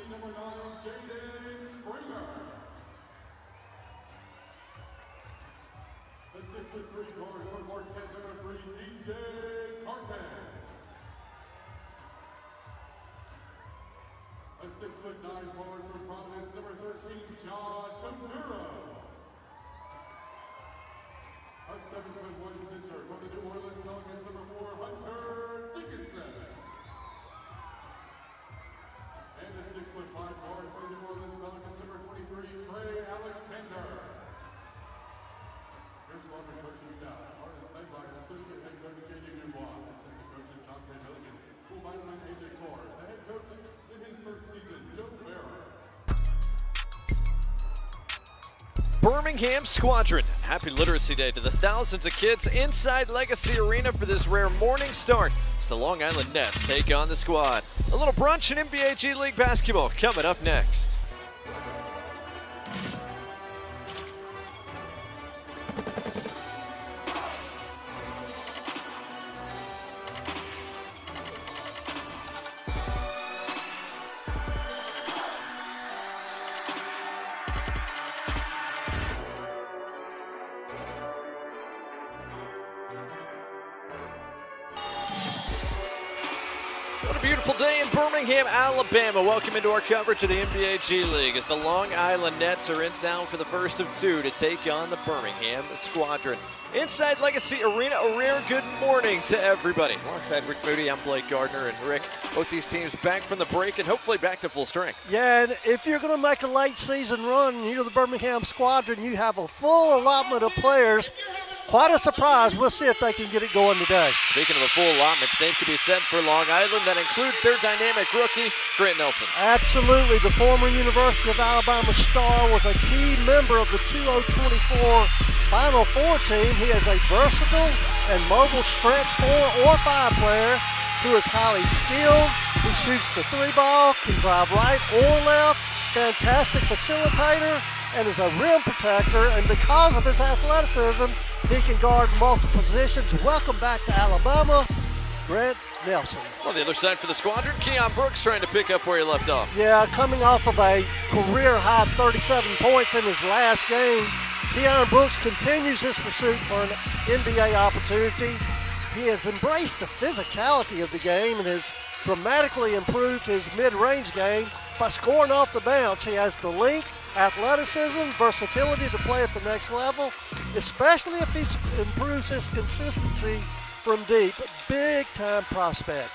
number 9, Jaden Springer. The 6'3" guard for Marquette, number 3, DJ Carton. A 6'9" forward for Providence, number 13, Josh Ondura. A 7'1" center for the New Orleans Pelicans, number 4, Hunter Dickinson. And a 6'5" guard for the New Orleans Pelicans, number 23, Trey Alexander. Your Squadron coaching staff are led by Associate Head Coach J.D. Dubois, Assistant Coaches Dante Milligan, full-lineman A.J. Core, the head coach in his first season, Joe Barra. Birmingham Squadron, happy Literacy Day to the thousands of kids inside Legacy Arena for this rare morning start. As the Long Island Nets take on the Squad. A little brunch in NBA G League basketball coming up next. What a beautiful day in Birmingham, Alabama. Welcome into our coverage of the NBA G League as the Long Island Nets are in town for the first of two to take on the Birmingham Squadron. Inside Legacy Arena, a rare good morning to everybody. Alongside Rick Moody, I'm Blake Gardner, and Rick, both these teams back from the break and hopefully back to full strength. Yeah, and if you're going to make a late season run, you're the Birmingham Squadron, you have a full allotment of players. Quite a surprise. We'll see if they can get it going today. Speaking of a full allotment, same could be said for Long Island. That includes their dynamic rookie, Grant Nelson. Absolutely. The former University of Alabama star was a key member of the 2024 Final Four team. He is a versatile and mobile stretch 4 or 5 player who is highly skilled. He shoots the 3 ball, can drive right or left, fantastic facilitator, and is a rim protector. And because of his athleticism, he can guard multiple positions. Welcome back to Alabama, Grant Nelson. On the other side for the Squadron, Keon Brooks trying to pick up where he left off. Yeah, coming off of a career-high 37 points in his last game, Keon Brooks continues his pursuit for an NBA opportunity. He has embraced the physicality of the game and has dramatically improved his mid-range game by scoring off the bounce. He has the length, athleticism, versatility to play at the next level, especially if he improves his consistency from deep. Big-time prospect.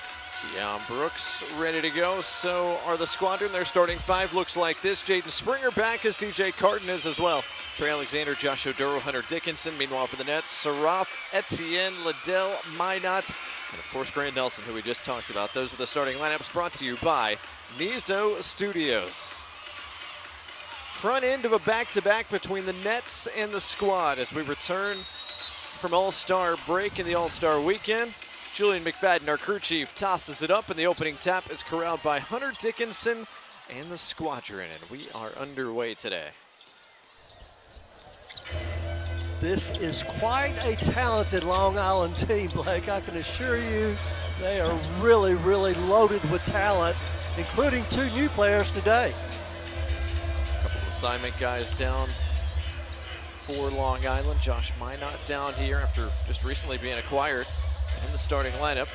Keon Brooks ready to go. So are the Squadron. Their starting 5 looks like this. Jaden Springer back as DJ Carton is as well. Trey Alexander, Josh Ondura, Hunter Dickinson. Meanwhile for the Nets, Saraf, Etienne, Liddell, Minot, and of course Grant Nelson, who we just talked about. Those are the starting lineups brought to you by Nizo Studios. Front end of a back-to-back between the Nets and the Squad as we return from All-Star break in the All-Star weekend. Julian McFadden, our crew chief, tosses it up, and the opening tap is corralled by Hunter Dickinson and the Squadron, and we are underway today. This is quite a talented Long Island team, Blake. I can assure you they are really, really loaded with talent, including 2 new players today. Assignment guys down for Long Island. Josh Minot down here after just recently being acquired in the starting lineup.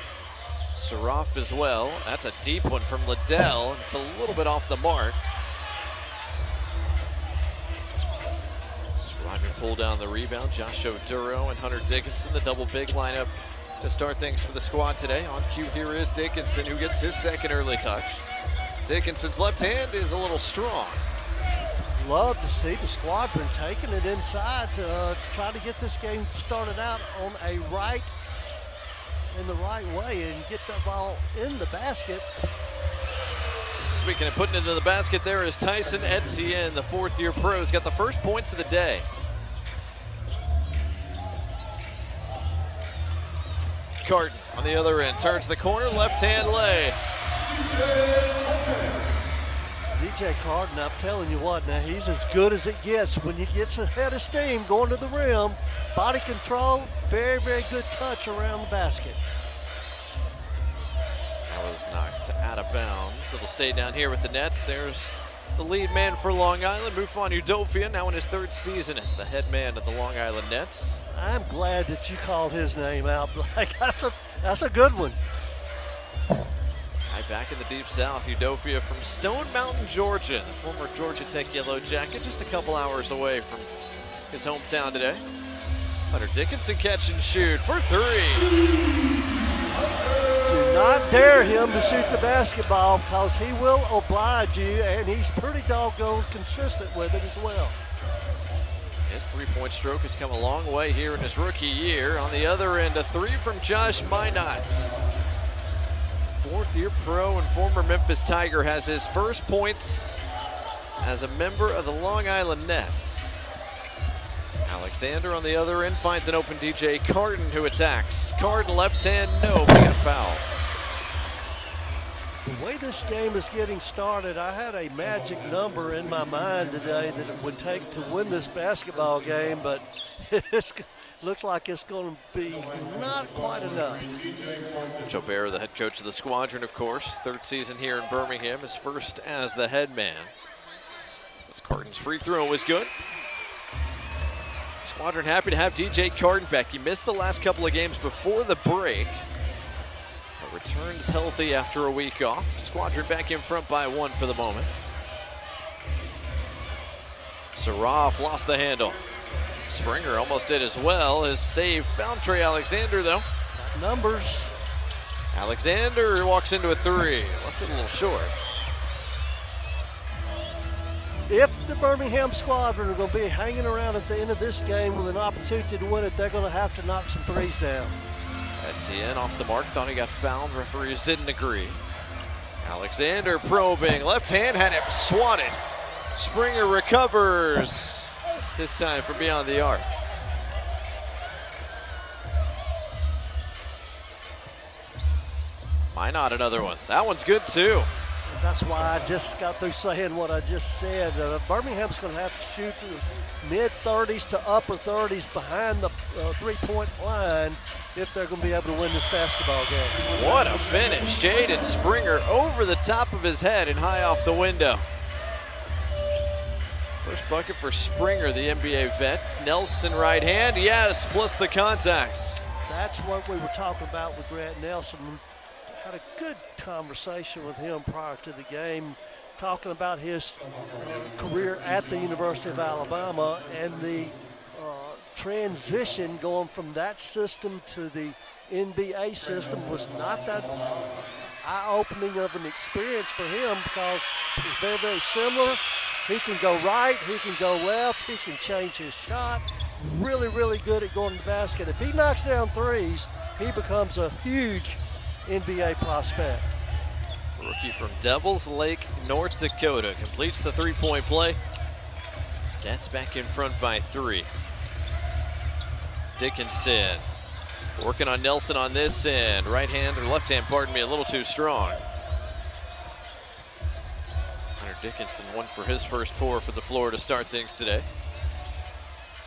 Saraf as well. That's a deep one from Liddell. It's a little bit off the mark. Squadron pull down the rebound. Josh Ondura and Hunter Dickinson, the double big lineup to start things for the Squad today. On cue here is Dickinson, who gets his second early touch. Dickinson's left hand is a little strong. Love to see the Squadron taking it inside to try to get this game started out on in the right way and get that ball in the basket. Speaking of putting it into the basket, there is Tyson Etienne, the 4th-year pro. He's got the first points of the day. Carton on the other end, turns the corner, left-hand lay. DJ Carton, I'm telling you what, now he's as good as it gets when he gets a head of steam going to the rim. Body control, very, very good touch around the basket. That was nice. is out of bounds. It'll stay down here with the Nets. There's the lead man for Long Island, Mufon Udofia, now in his 3rd season as the head man of the Long Island Nets. I'm glad that you called his name out, Blake. That's a good one. Right back in the Deep South, Udofia from Stone Mountain, Georgia, the former Georgia Tech Yellow Jacket, just a couple hours away from his hometown today. Hunter Dickinson catch and shoot for 3. Do not dare him to shoot the basketball because he will oblige you, and he's pretty doggone consistent with it as well. His 3-point stroke has come a long way here in his rookie year. On the other end, a 3 from Josh Minot. 4th-year pro and former Memphis Tiger has his first points as a member of the Long Island Nets. Alexander on the other end finds an open DJ Carton, who attacks. Carton left hand, no, we got a foul. The way this game is getting started, I had a magic number in my mind today that it would take to win this basketball game, but it looks like it's going to be not quite enough. Joe Barra, the head coach of the Squadron, of course, 3rd season here in Birmingham, his first as the head man. This Carton's free throw was good. Squadron happy to have DJ Carton back. He missed the last couple of games before the break, but returns healthy after a week off. Squadron back in front by 1 for the moment. Saraf lost the handle. Springer almost did as well. His save found Trey Alexander, though. Got numbers. Alexander walks into a 3. Left it a little short. If the Birmingham Squadron are going to be hanging around at the end of this game with an opportunity to win it, they're going to have to knock some 3s down. Etienne off the mark, thought he got fouled. Referees didn't agree. Alexander probing, left hand had him swatted. Springer recovers, this time from beyond the arc. Minot another one. That one's good too. That's why I just got through saying what I just said. Birmingham's going to have to shoot the mid-30s to upper 30s behind the 3-point line if they're going to be able to win this basketball game. What a finish. Jaden Springer over the top of his head and high off the window. First bucket for Springer, the NBA vet. Nelson right hand, yes, plus the contacts. That's what we were talking about with Grant Nelson. Had a good conversation with him prior to the game, talking about his career at the University of Alabama and the transition going from that system to the NBA system was not that eye-opening of an experience for him because it's very, very similar. He can go right, he can go left, he can change his shot. Really, really good at going to the basket. If he knocks down 3s, he becomes a huge NBA prospect. Rookie from Devils Lake, North Dakota, completes the 3-point play. Nets back in front by 3. Dickinson working on Nelson on this end. Right hand, or left hand, pardon me, a little too strong. Hunter Dickinson, 1 for his first 4 for the floor to start things today.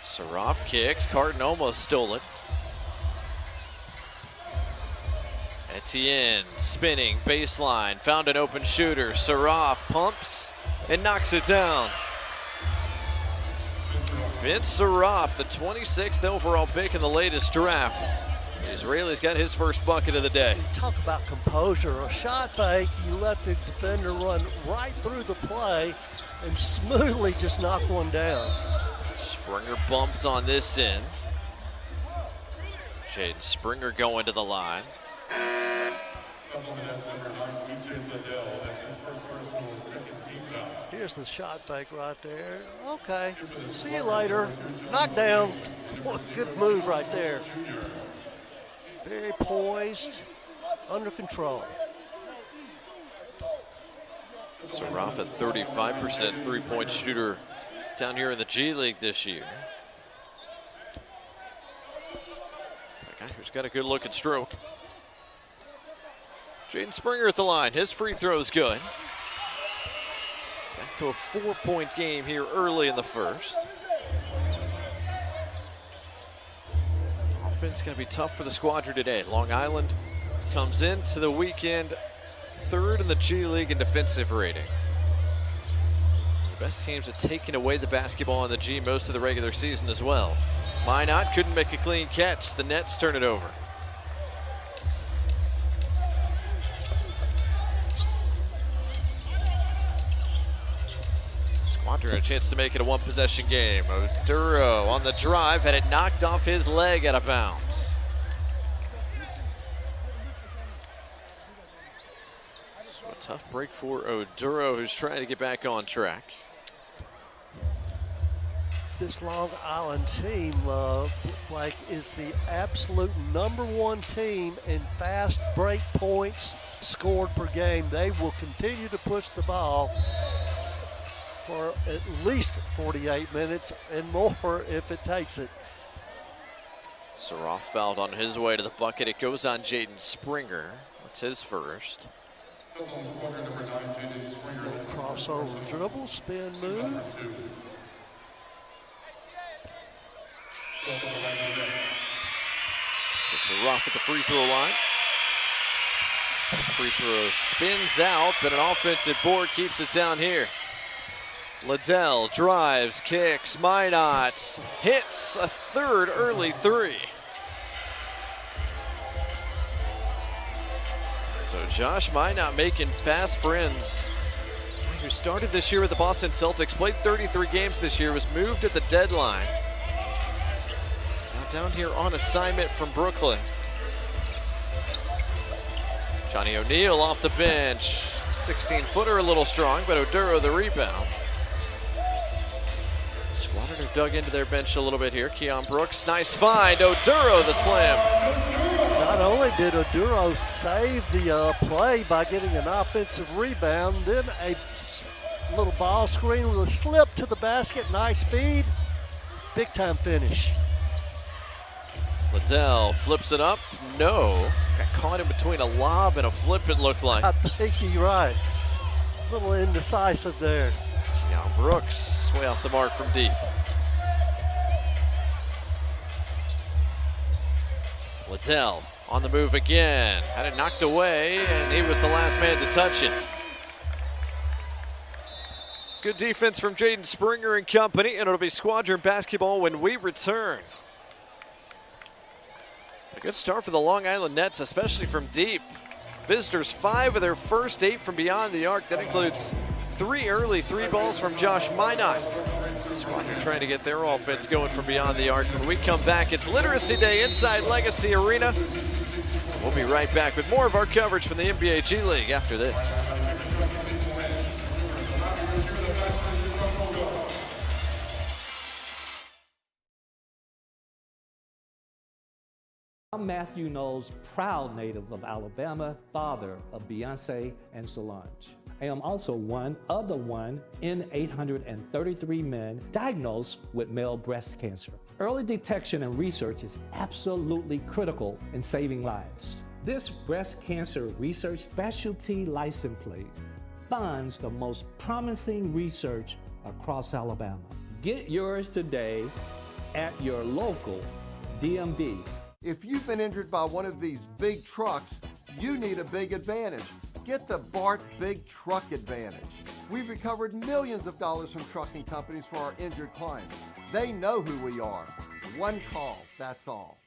Saraf kicks, Carton almost stole it. Etienne spinning, baseline, found an open shooter. Saraf pumps and knocks it down. Vince Saraf, the 26th overall pick in the latest draft. The Israeli's got his first bucket of the day. You talk about composure. A shot fake, you let the defender run right through the play and smoothly just knock one down. Springer bumps on this end. Jaden Springer going to the line. Here's the shot fake right there. Okay, see you later. Knock down. What a good move right there. Very poised, under control. Saraf, a 35% 3-point shooter down here in the G League this year. A guy who's got a good looking stroke. Jaden Springer at the line. His free throw's good. It's back to a 4-point game here early in the first. Offense going to be tough for the Squadron today. Long Island comes into the weekend third in the G League in defensive rating. The best teams have taken away the basketball in the G most of the regular season as well. Minot couldn't make a clean catch. The Nets turn it over. Squadron a chance to make it a one-possession game. Oduro on the drive, had it knocked off his leg out of bounds. So a tough break for Oduro, who's trying to get back on track. This Long Island team, Blake, is the absolute #1 team in fast break points scored per game. They will continue to push the ball for at least 48 minutes and more if it takes it. Saroff fouled on his way to the bucket. It goes on Jaden Springer. That's his first. Crossover dribble, spin move. Saroff at the free throw line. This free throw spins out, but an offensive board keeps it down here. Liddell drives, kicks, Minot hits a third early three. So Josh Minot making fast friends. Who started this year with the Boston Celtics, played 33 games this year, was moved at the deadline. Now down here on assignment from Brooklyn. Johnny O'Neal off the bench. 16-footer a little strong, but Oduro the rebound. Squadron have dug into their bench a little bit here. Keon Brooks, nice find. Oduro the slam. Not only did Oduro save the play by getting an offensive rebound, then a little ball screen with a slip to the basket, nice speed, big time finish. Liddell flips it up, no. Got caught in between a lob and a flip, it looked like. I think you're right. A little indecisive there. Now Brooks, way off the mark from deep. Liddell on the move again. Had it knocked away, and he was the last man to touch it. Good defense from Jaden Springer and company, and it'll be Squadron basketball when we return. A good start for the Long Island Nets, especially from deep. Visitors 5 of their first 8 from beyond the arc. That includes 3 early 3 balls from Josh Minot. Squadron trying to get their offense going from beyond the arc. When we come back, it's Literacy Day inside Legacy Arena. We'll be right back with more of our coverage from the NBA G League after this. I'm Matthew Knowles, proud native of Alabama, father of Beyonce and Solange. I am also one of the 1 in 833 men diagnosed with male breast cancer. Early detection and research is absolutely critical in saving lives. This breast cancer research specialty license plate funds the most promising research across Alabama. Get yours today at your local DMV. If you've been injured by one of these big trucks, you need a big advantage. Get the BART Big Truck Advantage. We've recovered millions of dollars from trucking companies for our injured clients. They know who we are. One call, that's all.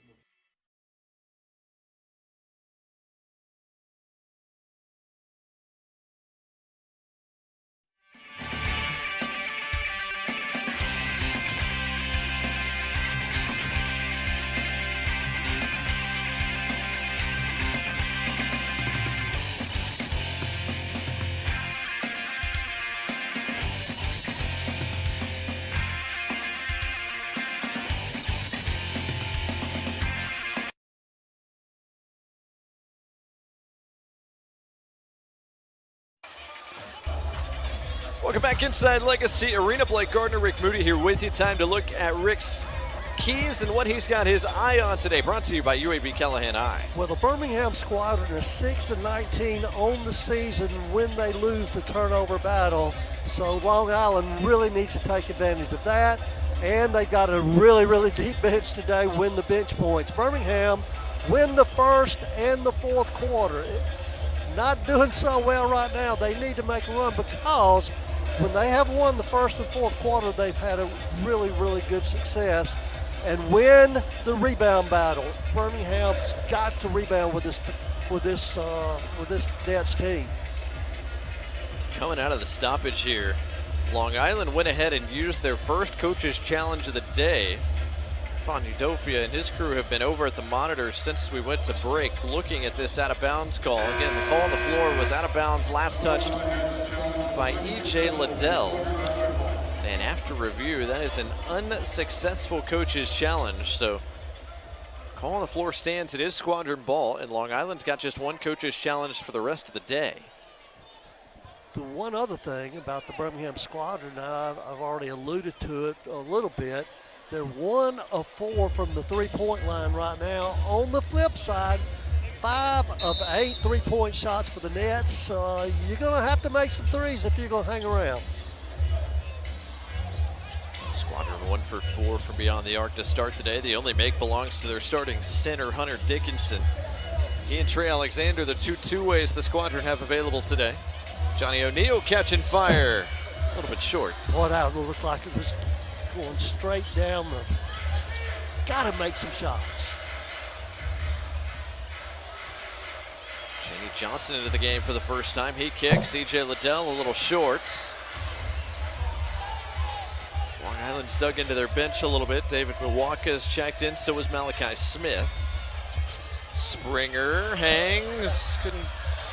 Welcome back inside Legacy Arena. Blake Gardner, Rick Moody here with you. Time to look at Rick's keys and what he's got his eye on today. Brought to you by UAB Callahan Eye. Well, the Birmingham Squadron are 6-19 on the season when they lose the turnover battle. So Long Island really needs to take advantage of that. And they got a really, really deep bench today, win the bench points. Birmingham win the first and the fourth quarter. not doing so well right now. They need to make a run because when they have won the first and fourth quarter, they've had a really, really good success and win the rebound battle. Birmingham's got to rebound with this Nets team. Coming out of the stoppage here, Long Island went ahead and used their first coach's challenge of the day. Fonny Dofia and his crew have been over at the monitor since we went to break looking at this out-of-bounds call. Again, the call on the floor was out of bounds, last touched by E.J. Liddell. And after review, that is an unsuccessful coach's challenge. So call on the floor stands. It is squadron ball, and Long Island's got just one coach's challenge for the rest of the day. The one other thing about the Birmingham squadron, I've already alluded to it a little bit. They're 1 of 4 from the three-point line right now. On the flip side, 5 of 8 three-point shots for the Nets. You're going to have to make some threes if you're going to hang around. Squadron 1 for 4 from beyond the arc to start today. The only make belongs to their starting center, Hunter Dickinson. He and Trey Alexander, the two-ways the squadron have available today. Johnny O'Neal catching fire. A little bit short. Boy, that looked like it was going straight down the. Got to make some shots. Cheney Johnson into the game for the first time. He kicks. E.J. Liddell a little short. Long Island's dug into their bench a little bit. David Milwaukee's checked in. So was Malachi Smith. Springer hangs. Couldn't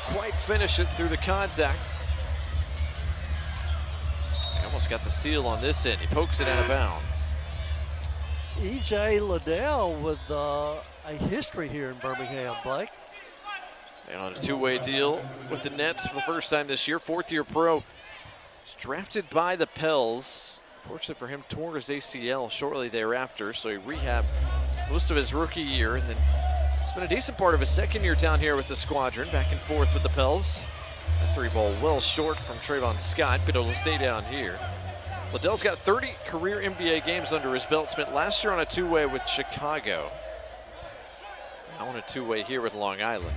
quite finish it through the contact. He almost got the steal on this end. He pokes it out of bounds. E.J. Liddell with a history here in Birmingham, Blake. And on a two-way deal with the Nets for the first time this year. Fourth-year pro. He's drafted by the Pels. Fortunately for him, tore his ACL shortly thereafter, so he rehabbed most of his rookie year, and then it's been a decent part of his second year down here with the squadron, back and forth with the Pels. That three ball well short from Trayvon Scott, but it'll stay down here. Liddell's got 30 career NBA games under his belt, spent last year on a two-way with Chicago. Now on a two-way here with Long Island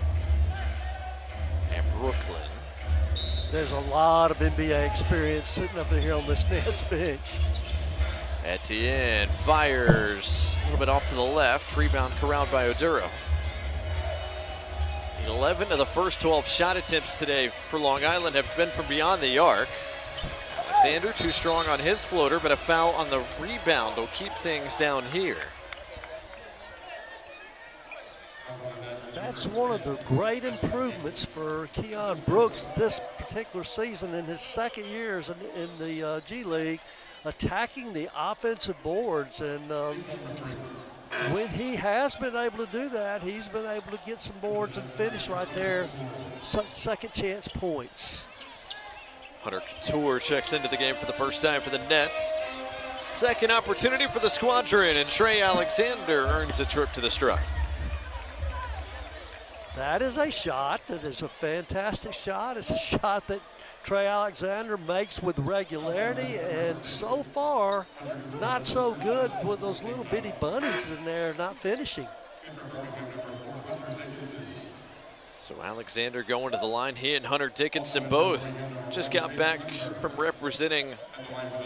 and Brooklyn. There's a lot of NBA experience sitting up here on this Nets bench. Etienne fires a little bit off to the left. Rebound corralled by Oduro. 11 of the first 12 shot attempts today for Long Island have been from beyond the arc. Alexander too strong on his floater, but a foul on the rebound will keep things down here. That's one of the great improvements for Keon Brooks this particular season in his second year in the G League, attacking the offensive boards. And when he has been able to do that, he's been able to get some boards and finish right there, second chance points. Hunter Couture checks into the game for the first time for the Nets. Second opportunity for the squadron, and Trey Alexander earns a trip to the stripe. That is a shot that is a fantastic shot. It's a shot that Trey Alexander makes with regularity, and so far, not so good with those little bitty bunnies in there not finishing. So Alexander going to the line. He and Hunter Dickinson both just got back from representing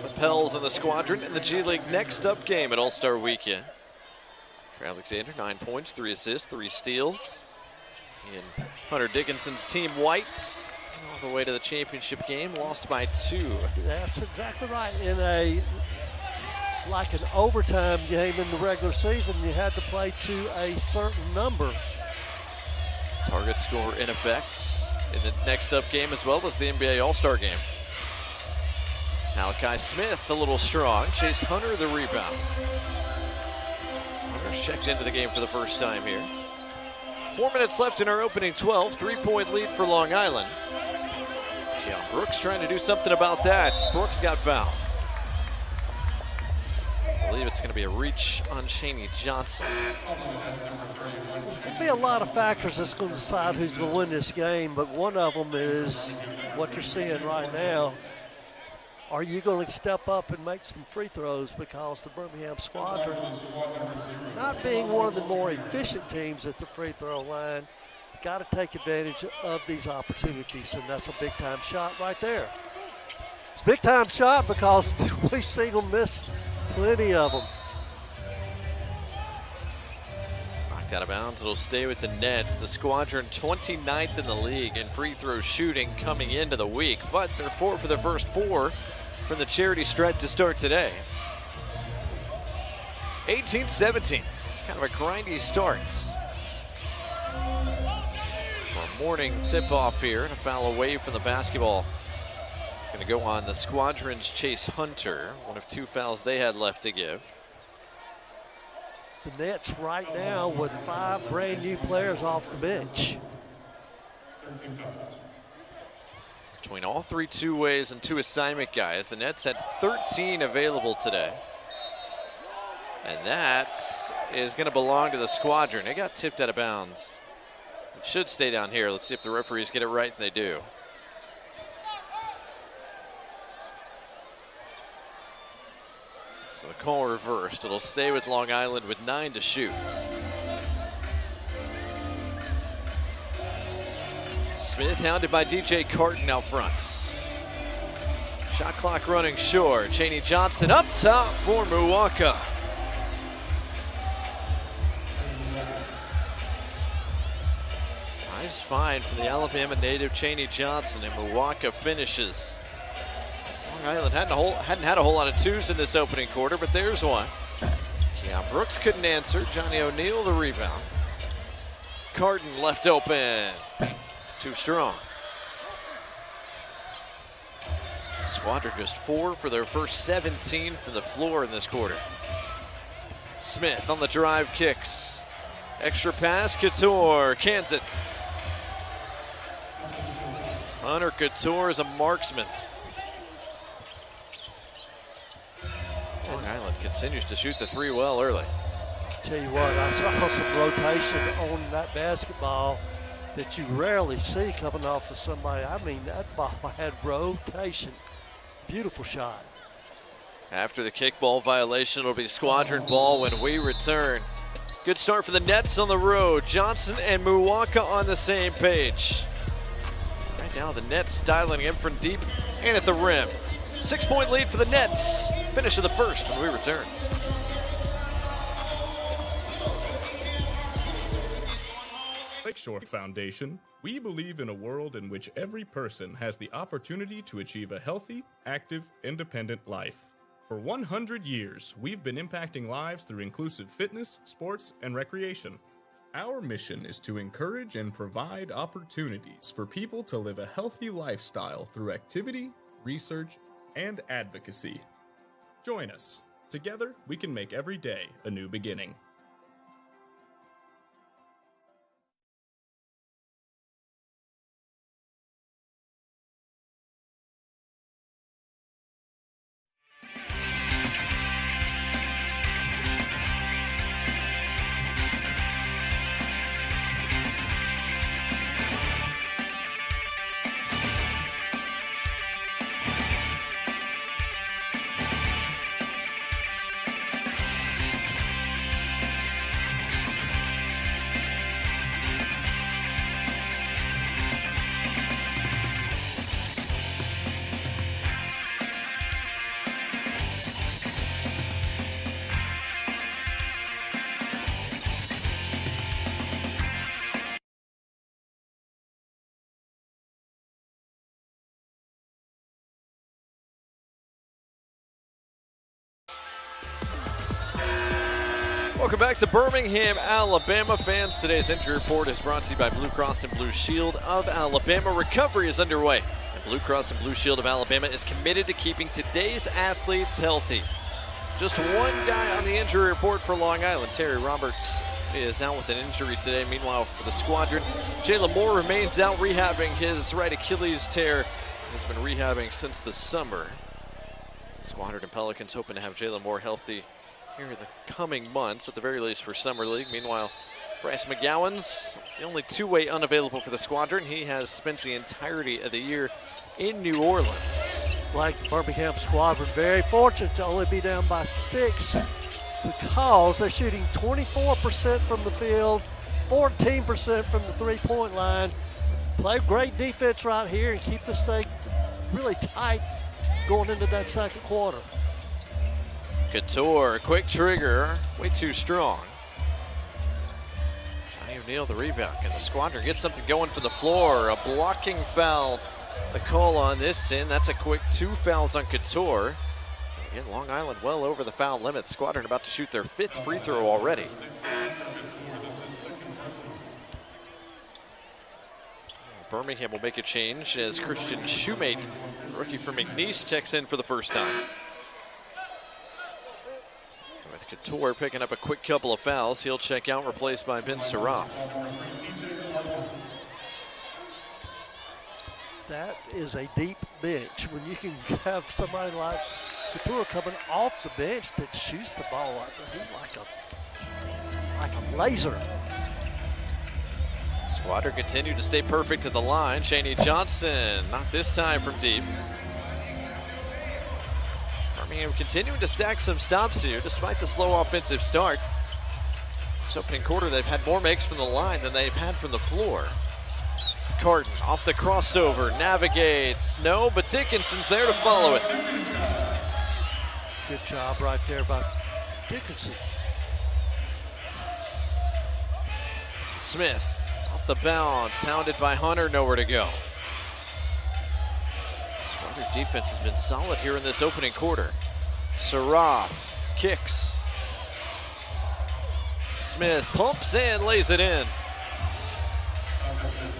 the Pels and the squadron in the G League Next Up game at All-Star Weekend. Trey Alexander, 9 points, 3 assists, 3 steals. And Hunter Dickinson's team white all the way to the championship game, lost by 2. That's exactly right. In like an overtime game in the regular season, you had to play to a certain number. Target score in effect in the Next Up game, as well as the NBA All-Star game. Malachi Smith a little strong. Chase Hunter the rebound. Hunter's checked into the game for the first time here. 4 minutes left in our opening 12. 3-point lead for Long Island. Yeah, Brooks trying to do something about that. Brooks got fouled. I believe it's going to be a reach on Cheney Johnson. There's going to be a lot of factors that's going to decide who's going to win this game, but one of them is what you're seeing right now. Are you going to step up and make some free throws? Because the Birmingham squadron, not being one of the more efficient teams at the free throw line, got to take advantage of these opportunities, and that's a big-time shot right there. It's a big-time shot because we've seen them miss plenty of them. Knocked out of bounds. It'll stay with the Nets. The Squadron 29th in the league in free throw shooting coming into the week, but they're 4 for their first 4 from the charity stripe to start today. 18-17. Kind of a grindy start. For a morning tip-off here, and a foul away from the basketball. It's going to go on the Squadron's Chase Hunter, one of 2 fouls they had left to give. The Nets right now with 5 brand new players off the bench. Between all 3 two-ways and 2 assignment guys, the Nets had 13 available today. And that is going to belong to the Squadron. It got tipped out of bounds. It should stay down here. Let's see if the referees get it right, and they do. So the call reversed. It'll stay with Long Island with 9 to shoot. Smith hounded by DJ Carton out front. Shot clock running short. Chaney Johnson up top for Milwaukee. Nice find from the Alabama native Chaney Johnson, and Milwaukee finishes. Long Island hadn't had a whole lot of 2s in this opening quarter, but there's one. Yeah, Brooks couldn't answer. Johnny O'Neal the rebound. Carton left open. Too strong. Squadron just 4 for their first 17 from the floor in this quarter. Smith on the drive, kicks. Extra pass, Couture, cans it. Hunter Couture is a marksman. Long Island continues to shoot the 3 well early. Tell you what, I saw some rotation on that basketball that you rarely see coming off of somebody. I mean, that ball had rotation. Beautiful shot. After the kickball violation, it'll be Squadron ball when we return. Good start for the Nets on the road. Johnson and Milwaukee on the same page. Right now, the Nets dialing in from deep and at the rim. 6-point lead for the Nets. Finish of the first when we return. Lakeshore Foundation, we believe in a world in which every person has the opportunity to achieve a healthy, active, independent life. For 100 years, we've been impacting lives through inclusive fitness, sports, and recreation. Our mission is to encourage and provide opportunities for people to live a healthy lifestyle through activity, research, and advocacy. Join us. Together, we can make every day a new beginning. Welcome back to Birmingham, Alabama. Fans, today's injury report is brought to you by Blue Cross and Blue Shield of Alabama. Recovery is underway, and Blue Cross and Blue Shield of Alabama is committed to keeping today's athletes healthy. Just one guy on the injury report for Long Island. Terry Roberts is out with an injury today. Meanwhile, for the Squadron, Jalen Moore remains out rehabbing his right Achilles tear. Has been rehabbing since the summer. Squadron and Pelicans hoping to have Jalen Moore healthy here in the coming months, at the very least for Summer League. Meanwhile, Bryce McGowan's the only two-way unavailable for the Squadron. He has spent the entirety of the year in New Orleans. Like Birmingham Squadron, very fortunate to only be down by 6 because they're shooting 24% from the field 14% from the three-point line. Play great defense right here and keep this thing really tight going into that second quarter. Couture, quick trigger, way too strong. Johnny O'Neal the rebound. Can the Squadron get something going for the floor? A blocking foul, the call on this end. That's a quick 2 fouls on Couture. Again, Long Island well over the foul limit. Squadron about to shoot their 5th free throw already. Birmingham will make a change as Christian Shoemate, rookie from McNeese, checks in for the first time. With Couture picking up a quick couple of fouls, he'll check out, replaced by Ben Saraf. That is a deep bench. When you can have somebody like Couture coming off the bench that shoots the ball, he's like a laser. Squadron continue to stay perfect at the line. Shaney Johnson, not this time from deep. Birmingham continuing to stack some stops here despite the slow offensive start. This opening quarter, they've had more makes from the line than they've had from the floor. Carton off the crossover, navigates. No, but Dickinson's there to follow it. Good job right there by Dickinson. Smith off the bounce, hounded by Hunter, nowhere to go. Squadron defense has been solid here in this opening quarter. Saraf kicks. Smith pumps in, lays it in.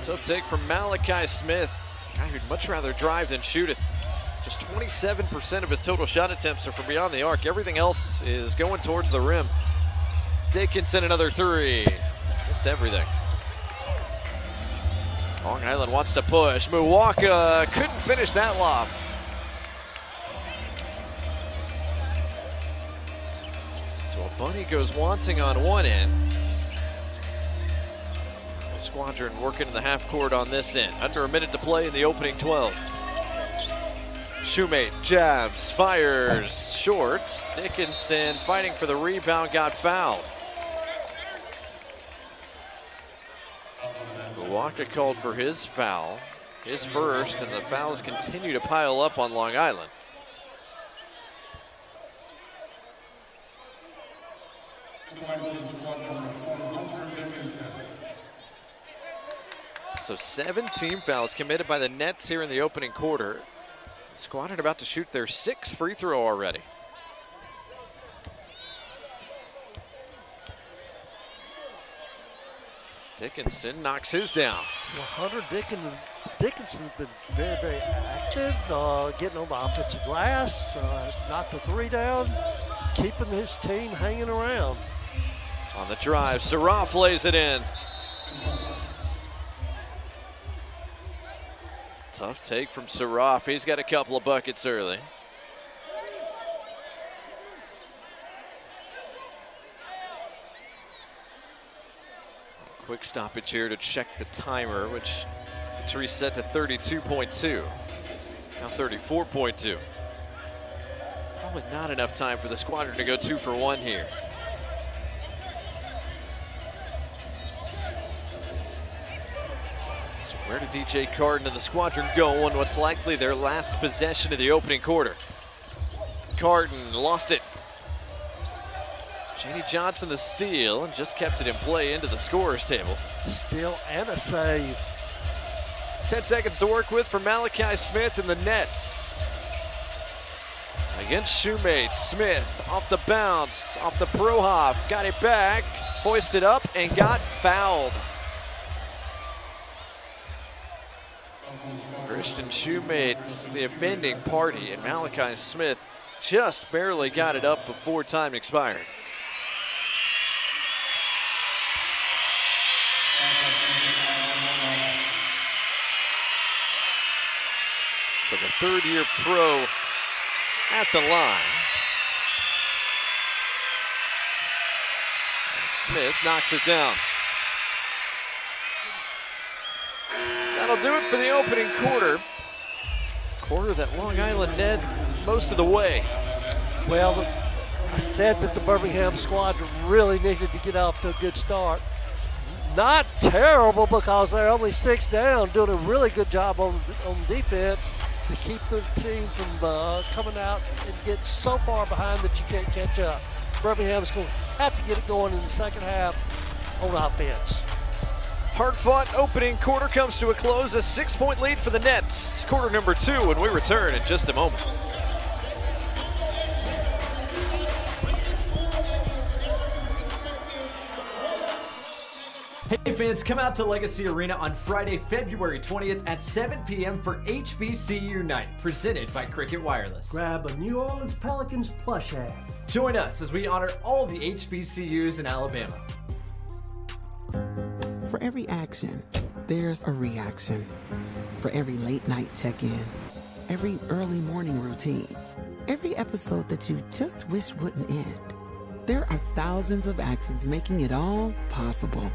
Tough take from Malachi Smith, a guy who'd much rather drive than shoot it. Just 27% of his total shot attempts are from beyond the arc. Everything else is going towards the rim. Dickinson, another 3. Missed everything. Long Island wants to push. Muwaka couldn't finish that lob. So a bunny goes wanting on one end. The Squadron working in the half court on this end. Under a minute to play in the opening 12. Shoemate jabs, fires, short. Dickinson fighting for the rebound, got fouled. Walker called for his foul, his first, and the fouls continue to pile up on Long Island. So 17 fouls committed by the Nets here in the opening quarter. The Squadron about to shoot their 6th free throw already. Dickinson knocks his down. Well, Hunter Dickinson has been very, very active, getting on the offensive glass, knocked the 3 down, keeping his team hanging around. On the drive, Saraf lays it in. Tough take from Saraf. He's got a couple of buckets early. Quick stoppage here to check the timer, which it's reset to 32.2. Now 34.2. Probably not enough time for the Squadron to go 2 for 1 here. So where did DJ Carden and the Squadron go on what's likely their last possession of the opening quarter? Carden lost it. Shaney Johnson the steal and just kept it in play into the scorer's table. Steal and a save. 10 seconds to work with for Malachi Smith and the Nets. Against Shoemate, Smith off the bounce, off the pro hop, got it back, hoisted up and got fouled. Christian Shoemate, the offending party, and Malachi Smith just barely got it up before time expired. So the third-year pro at the line. And Smith knocks it down. That'll do it for the opening quarter. Quarter that Long Island led most of the way. Well, I said that the Birmingham Squadron really needed to get off to a good start. not terrible because they're only 6 down, doing a really good job on defense to keep the team from coming out and getting so far behind that you can't catch up. Birmingham's going to have to get it going in the second half on offense. Hard-fought opening quarter comes to a close, a 6-point lead for the Nets. Quarter number 2 when we return in just a moment. Hey fans, come out to Legacy Arena on Friday, February 20th at 7 p.m. for HBCU Night, presented by Cricket Wireless. Grab a New Orleans Pelicans plush hat. Join us as we honor all the HBCUs in Alabama. For every action, there's a reaction. For every late night check-in, every early morning routine, every episode that you just wish wouldn't end. There are thousands of actions making it all possible.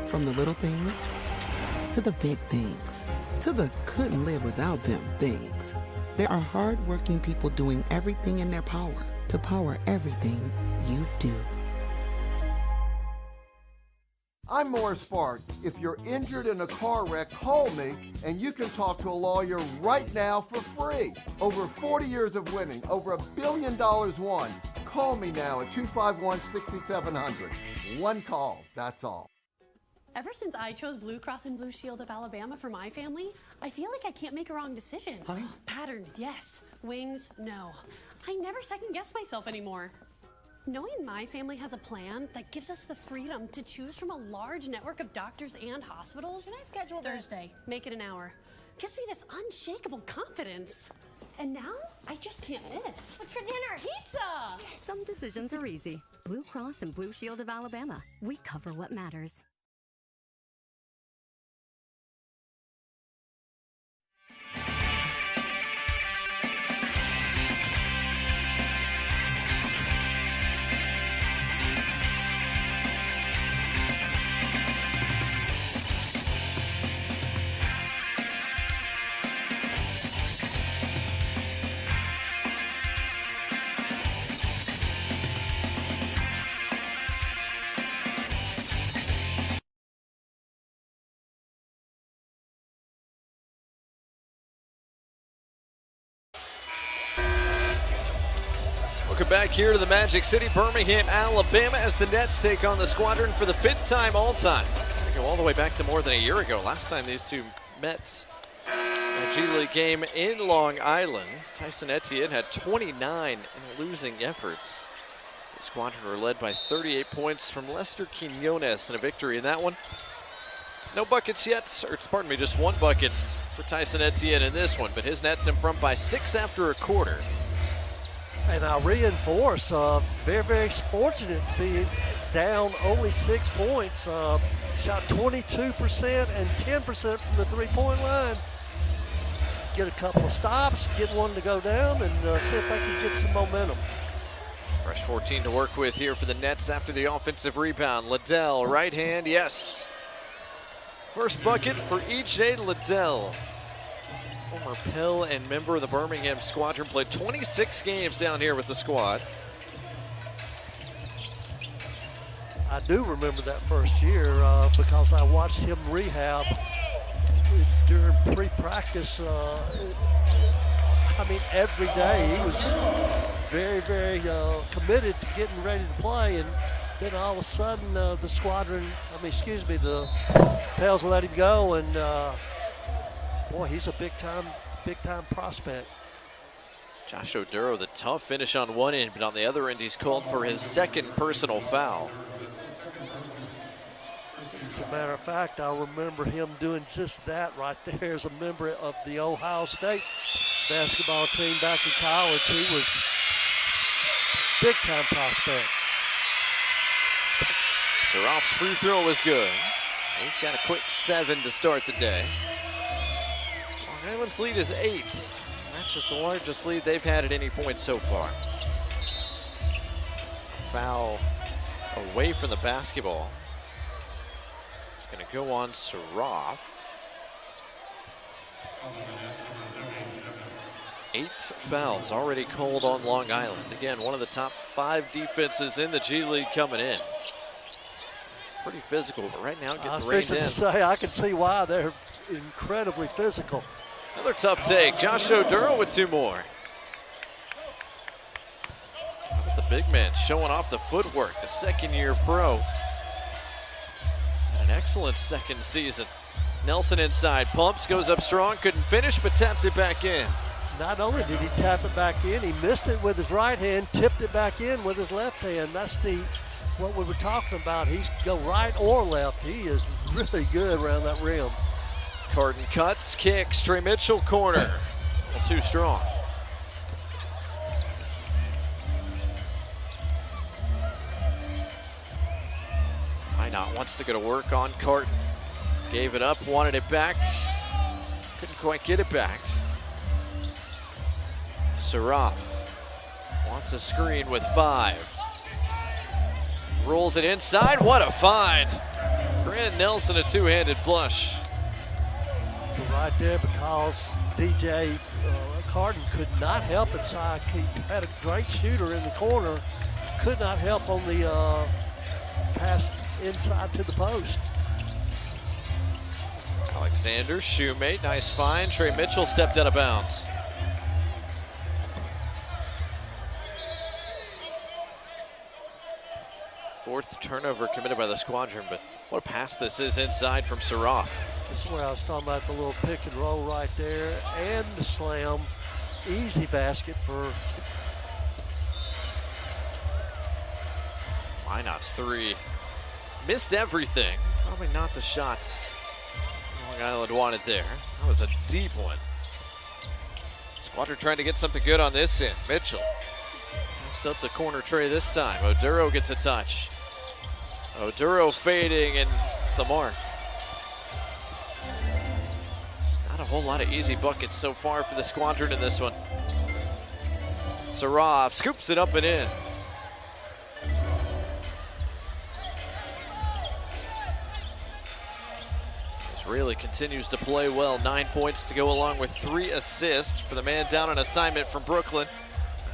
From the little things to the big things to the couldn't live without them things. There are hardworking people doing everything in their power to power everything you do. I'm Morris Fark. If you're injured in a car wreck, call me and you can talk to a lawyer right now for free. Over 40 years of winning, over $1 billion won. Call me now at 251-6700. One call, that's all. Ever since I chose Blue Cross and Blue Shield of Alabama for my family, I feel like I can't make a wrong decision. Honey? Pattern, yes. Wings, no. I never second guess myself anymore. Knowing my family has a plan that gives us the freedom to choose from a large network of doctors and hospitals. Can I schedule Thursday? Make it an hour. Gives me this unshakable confidence. And now, I just can't miss. What's for dinner? Pizza! Some decisions are easy. Blue Cross and Blue Shield of Alabama. We cover what matters. Welcome back here to the Magic City, Birmingham, Alabama, as the Nets take on the Squadron for the 5th time all-time. Going to go all the way back to more than a year ago. Last time these two met a G League game in Long Island. Tyson Etienne had 29 in losing efforts. The Squadron were led by 38 points from Lester Quinones in a victory in that one. No buckets yet, or pardon me, just 1 bucket for Tyson Etienne in this one, but his Nets in front by 6 after a quarter. And I'll reinforce, very, very fortunate to be down only 6 points. Shot 22% and 10% from the three-point line. Get a couple of stops, get one to go down, and see if they can get some momentum. Fresh 14 to work with here for the Nets after the offensive rebound. Liddell, right hand, yes. First bucket for E.J. Liddell. Former Pell and member of the Birmingham Squadron, played 26 games down here with the squad. I do remember that first year because I watched him rehab during pre-practice. I mean, every day he was very, very committed to getting ready to play, and then all of a sudden the Squadron, the Pels let him go, and boy, he's a big time prospect. Josh Oduro, the tough finish on one end, but on the other end, he's called for his 2nd personal foul. As a matter of fact, I remember him doing just that right there as a member of the Ohio State basketball team back in college. He was big time prospect. Surratt's free throw was good. He's got a quick 7 to start the day. Long Island's lead is 8. That's just the largest lead they've had at any point so far. Foul away from the basketball. It's going to go on Surratt. 8 fouls already called on Long Island. Again, one of the top 5 defenses in the G League coming in. Pretty physical, but right now I was getting reined fixing in. to say, I can see why they're incredibly physical. Another tough take. Josh Oduro with 2 more. The big man showing off the footwork, the second-year pro. He's had an excellent second season. Nelson inside, pumps, goes up strong, couldn't finish, but tapped it back in. Not only did he tap it back in, he missed it with his right hand, tipped it back in with his left hand. That's what we were talking about. He's go right or left. He is really good around that rim. Carton cuts, kicks, Trey Mitchell corner. Well, too strong. Minot wants to go to work on Carton. Gave it up, wanted it back. Couldn't quite get it back. Saraf wants a screen with 5. Rolls it inside, what a find. Grant Nelson a 2-handed flush. Right there because DJ Carton could not help inside. He had a great shooter in the corner. Could not help on the pass inside to the post. Alexander, shoemate, nice find. Trey Mitchell stepped out of bounds. Fourth turnover committed by the Squadron, but what a pass this is inside from Saraf. This is where I was talking about the little pick and roll right there and the slam. Easy basket for Minot's 3. Missed everything. Probably not the shot Long Island wanted there. That was a deep one. Squadron trying to get something good on this end. Mitchell passed up the corner tray this time. Oduro gets a touch. Oduro fading and the mark. Not a whole lot of easy buckets so far for the Squadron in this one. Saraf scoops it up and in. Really continues to play well. 9 points to go along with 3 assists for the man down on assignment from Brooklyn.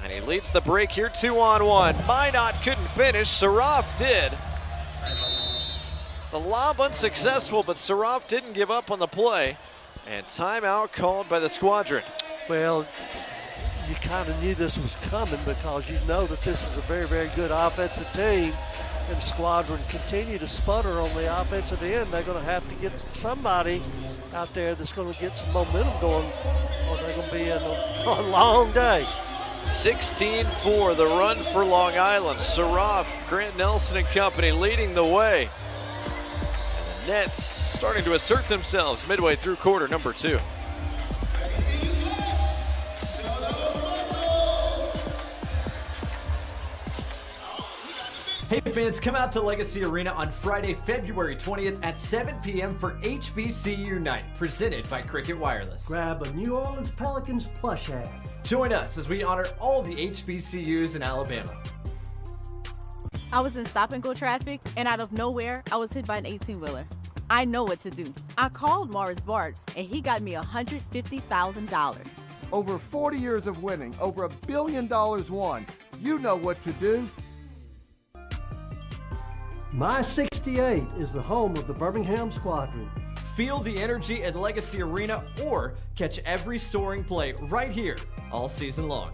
And he leads the break here 2-on-1. Minot couldn't finish, Saraf did. The lob unsuccessful, but Saraf didn't give up on the play. And timeout called by the Squadron. Well, you kind of knew this was coming because you know that this is a very, very good offensive team. And Squadron continue to sputter on the offensive end. They're going to have to get somebody out there that's going to get some momentum going, or they're going to be in a long day. 16-4, the run for Long Island. Saraf, Grant Nelson and company leading the way. And the Nets starting to assert themselves midway through quarter number 2. Hey fans, come out to Legacy Arena on Friday, February 20th at 7 p.m. for HBCU Night, presented by Cricket Wireless. Grab a New Orleans Pelicans plush hat. Join us as we honor all the HBCUs in Alabama. I was in stop-and-go traffic, and out of nowhere, I was hit by an 18-wheeler. I know what to do. I called Morris Bart, and he got me $150,000. Over 40 years of winning, over $1 billion won. You know what to do. My 68 is the home of the Birmingham Squadron. Feel the energy at Legacy Arena or catch every soaring play right here all season long.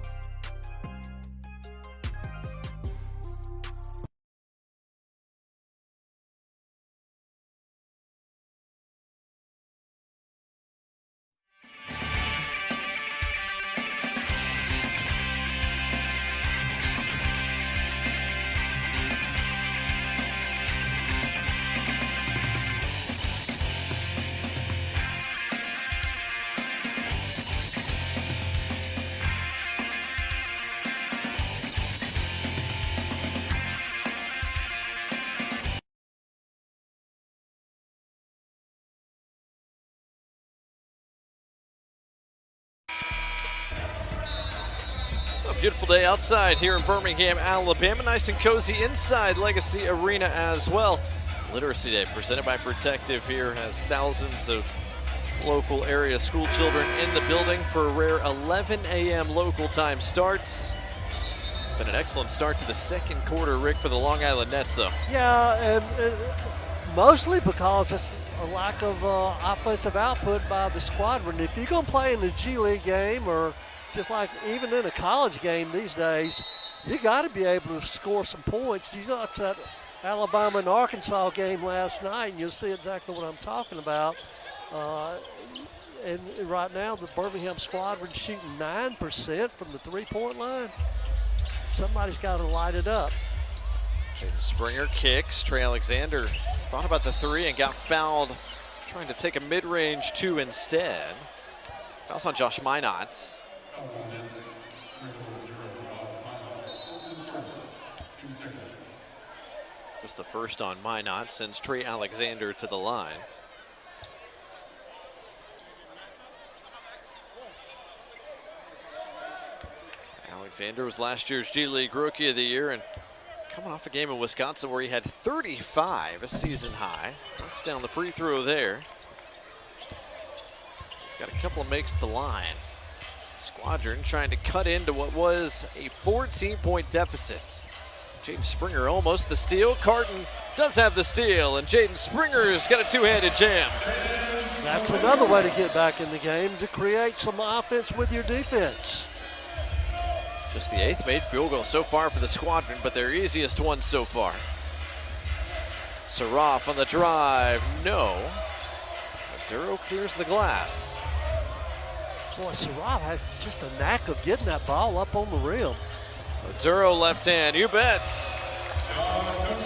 Beautiful day outside here in Birmingham, Alabama. Nice and cozy inside Legacy Arena as well. Literacy Day presented by Protective here has thousands of local area school children in the building for a rare 11 a.m. local time starts. Been an excellent start to the second quarter, Rick, for the Long Island Nets, though. Yeah, and Mostly because it's a lack of offensive output by the squadron. If you're going to play in the G League game or just like even in a college game these days, you got to be able to score some points. You got that Alabama and Arkansas game last night, and you'll see exactly what I'm talking about. And right now, the Birmingham squadron's shooting 9% from the three-point line. Somebody's got to light it up. Jaden Springer kicks. Trey Alexander thought about the three and got fouled trying to take a mid-range two instead. Fouls on Josh Minot. Just the first on Minot, sends Trey Alexander to the line. Alexander was last year's G League Rookie of the Year and coming off a game in Wisconsin where he had 35, a season high. Knocks down the free throw there. He's got a couple of makes at the line. Squadron trying to cut into what was a 14-point deficit. Jaden Springer almost the steal. Carton does have the steal, and Jaden Springer's got a two-handed jam. That's another way to get back in the game, to create some offense with your defense. Just the 8th made field goal so far for the Squadron, but their easiest one so far. Saraf on the drive, no. Duro clears the glass. Boy, Saraf has just a knack of getting that ball up on the rim. Duro left hand, you bet.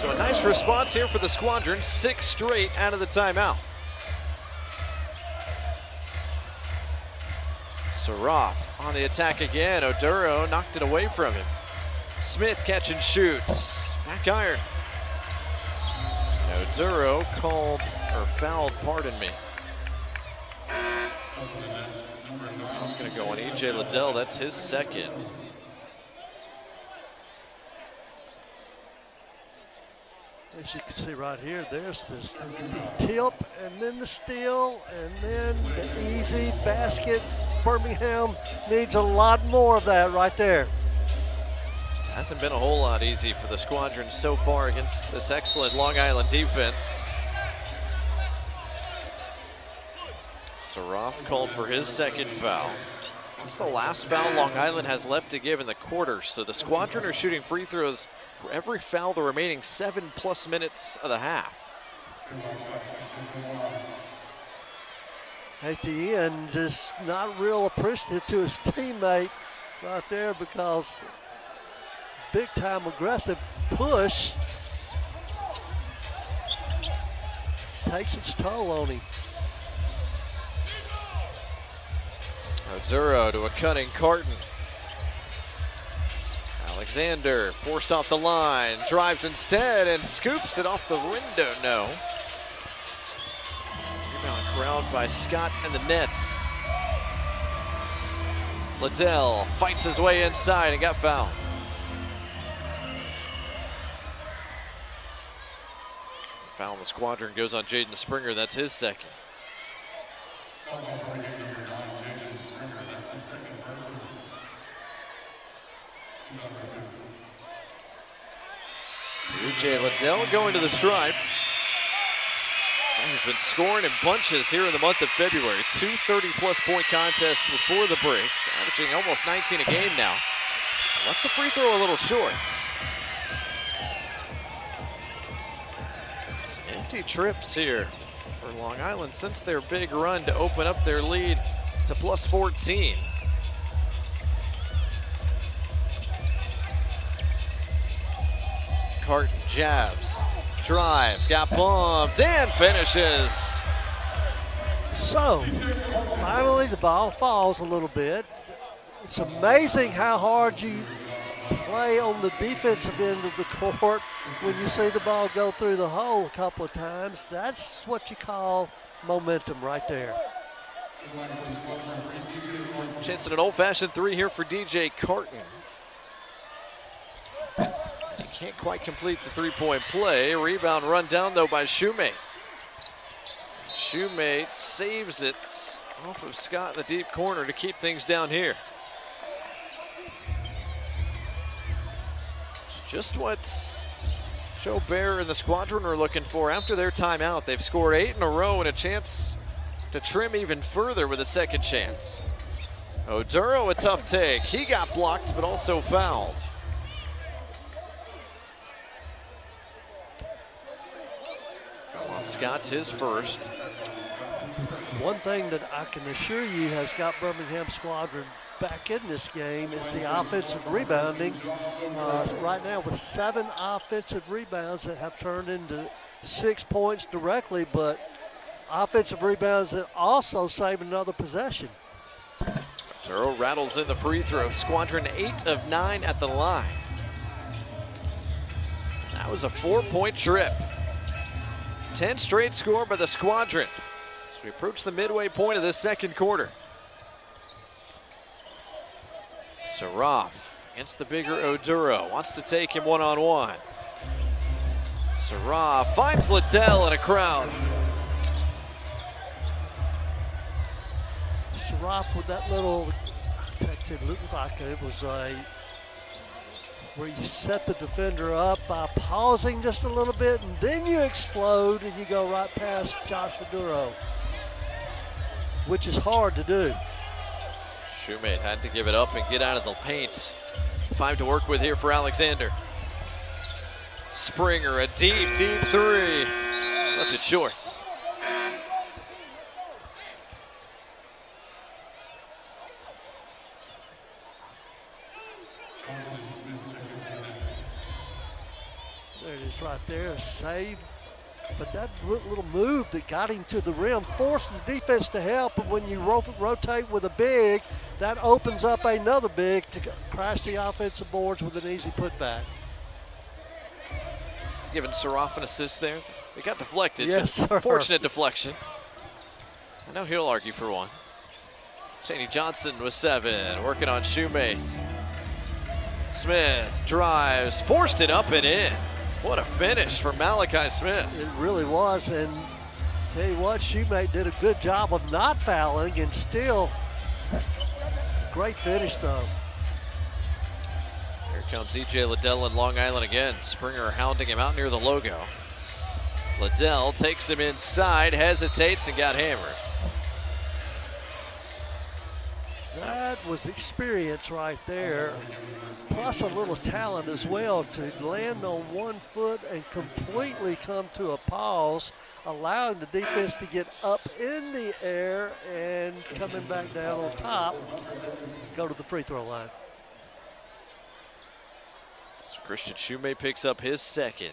So a nice response here for the Squadron, 6 straight out of the timeout. Saraf on the attack again. Oduro knocked it away from him. Smith catch and shoots. Back iron. Oduro called, or fouled, pardon me. It's going to go on E.J. Liddell. That's his second. As you can see right here, there's this tip and then the steal and then the easy basket. Birmingham needs a lot more of that right there. Just hasn't been a whole lot easy for the Squadron so far against this excellent Long Island defense. Saraf called for his second foul. That's the last foul Long Island has left to give in the quarter, so the Squadron are shooting free throws for every foul the remaining 7+ minutes of the half. At the end, just not real appreciative to his teammate right there, because big time aggressive push takes its toll on him. Oduro to a cutting Carton. Alexander forced off the line, drives instead and scoops it off the window, no. Rebound corralled by Scott and the Nets. Liddell fights his way inside and got fouled. Foul on the Squadron goes on Jaden Springer, that's his second. E.J. Liddell going to the stripe. He's been scoring in bunches here in the month of February. 2 30-plus point contests before the break, averaging almost 19 a game now. Left the free throw a little short. Some empty trips here for Long Island since their big run to open up their lead to plus 14. Carton jabs, drives, got bumped, and finishes. So, finally the ball falls a little bit. It's amazing how hard you play on the defensive end of the court when you see the ball go through the hole a couple of times. That's what you call momentum right there. Chance at an old-fashioned three here for DJ Carton. He can't quite complete the three-point play. Rebound run down, though, by Shoemate. Shoemate saves it off of Scott in the deep corner to keep things down here. Just what Joe Bear and the squadron are looking for after their timeout. They've scored 8 in a row and a chance to trim even further with a second chance. Oduro, a tough take. He got blocked, but also fouled. Foul on Scott's his first. One thing that I can assure you has got Birmingham squadron back in this game is the offensive rebounding. Right now with 7 offensive rebounds that have turned into 6 points directly, but offensive rebounds that also save another possession. Turo rattles in the free throw. Squadron 8 of 9 at the line. That was a 4-point trip. 10 straight score by the squadron as we approach the midway point of this second quarter. Saraf against the bigger Oduro. Wants to take him one-on-one. Saraf finds Liddell in a crowd. Saraf with that little, it looked like it was where you set the defender up by pausing just a little bit, and then you explode and you go right past Josh Oduro, which is hard to do. Shoemate had to give it up and get out of the paint. 5 to work with here for Alexander. Springer, a deep, deep 3. Left it short. There it is right there, a save. But that little move that got him to the rim forced the defense to help. But when you rotate with a big, that opens up another big to crash the offensive boards with an easy putback. Giving Saraf an assist there. It got deflected. Yes, sir. Fortunate deflection. I know he'll argue for one. Cheney Johnson with 7, working on Shoemate. Smith drives, forced it up and in. What a finish for Malachi Smith. It really was, and tell you what, Shoemate did a good job of not fouling, and still, great finish though. Here comes E.J. Liddell in Long Island again. Springer hounding him out near the logo. Liddell takes him inside, hesitates, and got hammered. That was experience right there, plus a little talent as well to land on one foot and completely come to a pause, allowing the defense to get up in the air and coming back down on top, go to the free throw line. So Christian Shoemate picks up his second.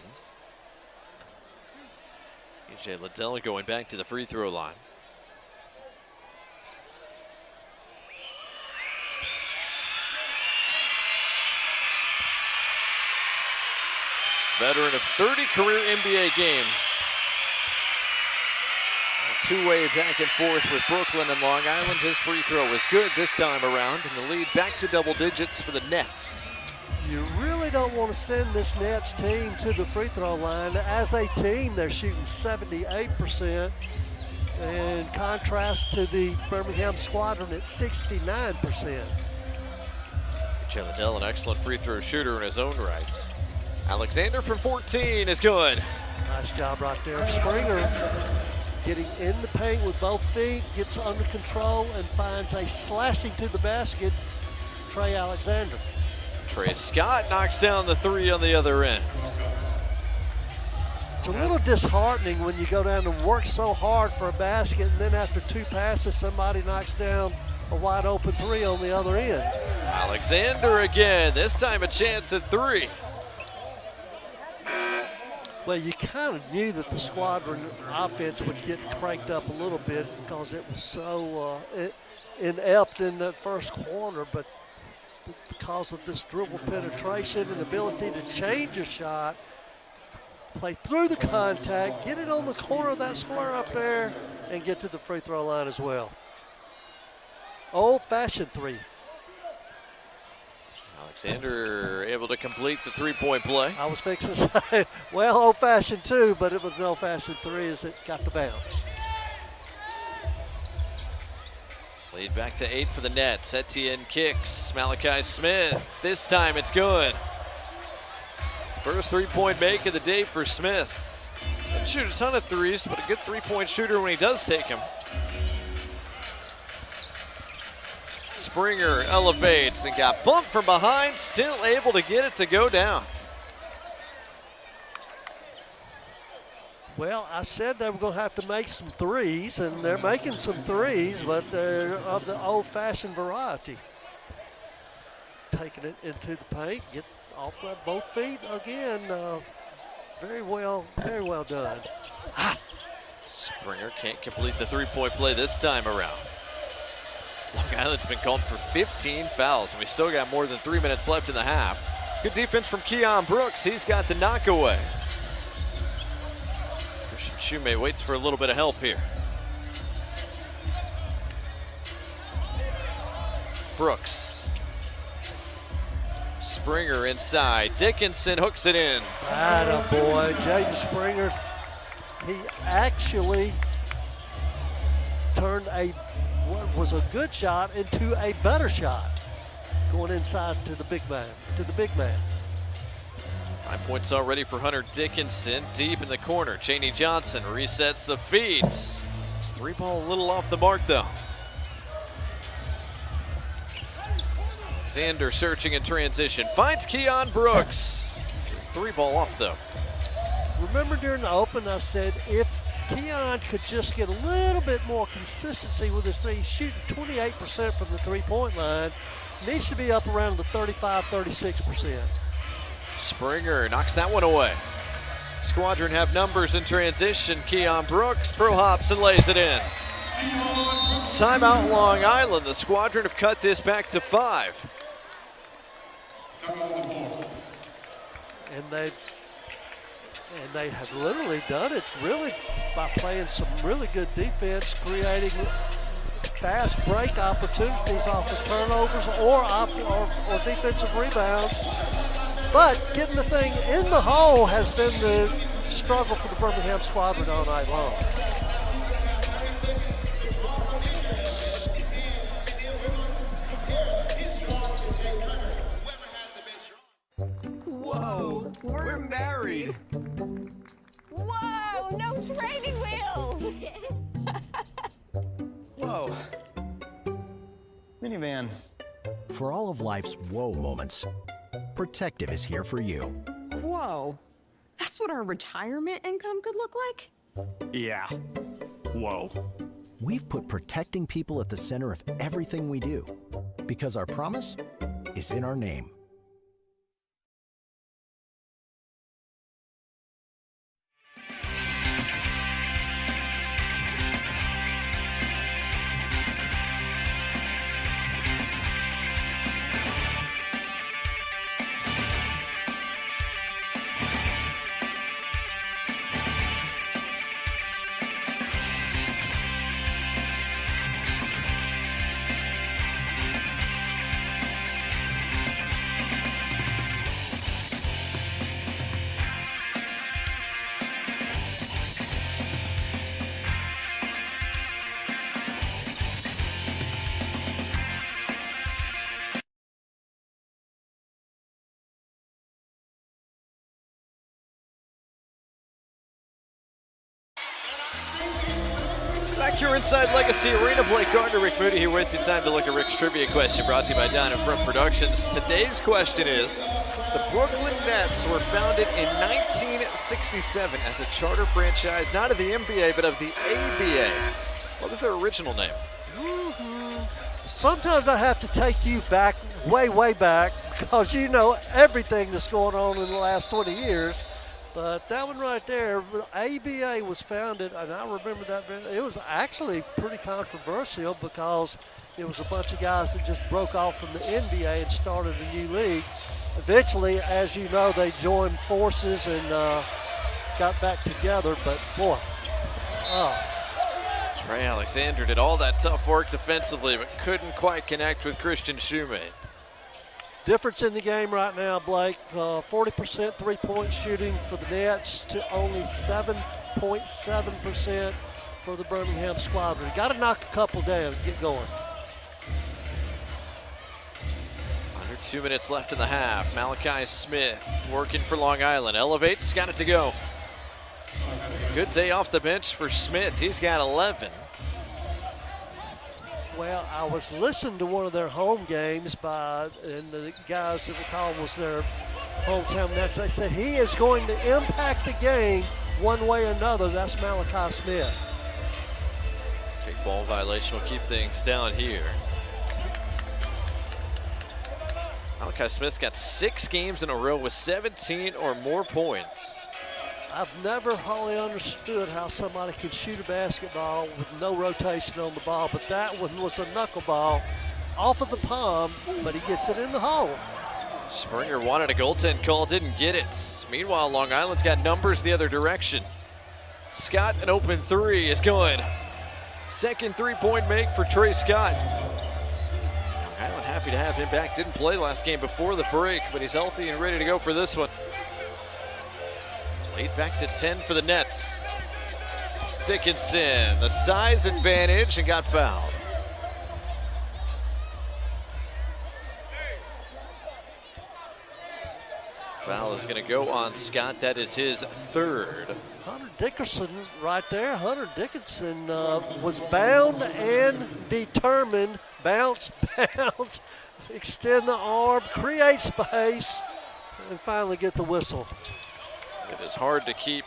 E.J. Liddell going back to the free throw line. Veteran of 30 career NBA games. A two-way back and forth with Brooklyn and Long Island. His free throw was good this time around, and the lead back to double digits for the Nets. You really don't want to send this Nets team to the free throw line. As a team, they're shooting 78%, in contrast to the Birmingham squadron at 69%. Liddell, an excellent free throw shooter in his own right. Alexander from 14 is good. Nice job right there. Springer getting in the paint with both feet, gets under control, and finds a slashing to the basket, Trey Alexander. Trey Scott knocks down the 3 on the other end. It's a little disheartening when you go down and work so hard for a basket, and then after 2 passes, somebody knocks down a wide open 3 on the other end. Alexander again, this time a chance at 3. Well, you kind of knew that the squadron offense would get cranked up a little bit because it was so inept in that first quarter, but because of this dribble penetration and ability to change a shot, play through the contact, get it on the corner of that square up there, and get to the free throw line as well. Old-fashioned 3. Alexander able to complete the 3-point play. I was fixing to say, well, old-fashioned 2, but it was an old-fashioned 3 as it got the bounce. Lead back to 8 for the Nets. Etienne kicks. Malachi Smith. This time it's good. First three-point make of the day for Smith. Doesn't shoot a ton of threes, but a good three-point shooter when he does take them. Springer elevates and got bumped from behind, still able to get it to go down. Well, I said they were going to have to make some threes, and they're making some threes, but they're of the old-fashioned variety. Taking it into the paint, get off with both feet again. Very well done. Springer can't complete the three-point play this time around. Long Island's been called for 15 fouls, and we still got more than 3 minutes left in the half. Good defense from Keon Brooks. He's got the knockaway. Christian Shumate waits for a little bit of help here. Brooks. Springer inside. Dickinson hooks it in. Attaboy, Jaden Springer. He actually turned what was a good shot into a better shot, going inside to the big man. 5 points already for Hunter Dickinson. Deep in the corner, Chaney Johnson resets the feet. His three ball a little off the mark though. Xander searching in transition, finds Keon Brooks. His three ball off though. Remember during the open I said if Keon could just get a little bit more consistency with his three. He's shooting 28% from the three-point line. Needs to be up around the 35-36%. Springer knocks that one away. Squadron have numbers in transition. Keon Brooks pro hops and lays it in. Timeout Long Island. The Squadron have cut this back to 5. And they have literally done it really by playing some really good defense, creating fast break opportunities off of turnovers or defensive rebounds. But getting the thing in the hole has been the struggle for the Birmingham Squadron all night long. Whoa, we're married. Whoa, no training wheels. Whoa. Minivan. For all of life's whoa moments, Protective is here for you. Whoa, that's what our retirement income could look like? Yeah. Whoa. We've put protecting people at the center of everything we do because our promise is in our name. Back here inside Legacy Arena, Blake Gardner, Rick Moody here with you. Time to look at Rick's trivia question brought to you by Down in Front Productions. Today's question is, the Brooklyn Nets were founded in 1967 as a charter franchise, not of the NBA, but of the ABA. What was their original name? Sometimes I have to take you back, way back, because you know everything that's going on in the last 20 years. But that one right there, ABA was founded, and I remember that. It was actually pretty controversial because it was a bunch of guys that just broke off from the NBA and started a new league. Eventually, as you know, they joined forces and got back together. But boy, Trey Alexander did all that tough work defensively, but couldn't quite connect with Christian Shumate. Difference in the game right now, Blake, 40% three-point shooting for the Nets to only 7.7% for the Birmingham Squadron. Got to knock a couple down, get going. 2 minutes left in the half. Malachi Smith working for Long Island. Elevates, got it to go. Good day off the bench for Smith. He's got 11. Well, I was listening to one of their home games and the guys that were calling was their hometown Nets. They said he is going to impact the game one way or another. That's Malachi Smith. Big ball violation will keep things down here. Malachi Smith's got 6 games in a row with 17 or more points. I've never wholly understood how somebody can shoot a basketball with no rotation on the ball, but that one was a knuckleball off of the palm, but he gets it in the hole. Springer wanted a goaltend call, didn't get it. Meanwhile, Long Island's got numbers the other direction. Scott, an open 3 is good. Second 3-point make for Trey Scott. Long Island happy to have him back. Didn't play last game before the break, but he's healthy and ready to go for this one. Lead back to 10 for the Nets. Dickinson, the size advantage, and got fouled. Foul is going to go on Scott. That is his 3rd. Hunter Dickinson right there. Hunter Dickinson was bound and determined. Bounce, bounce, extend the arm, create space, and finally get the whistle. It is hard to keep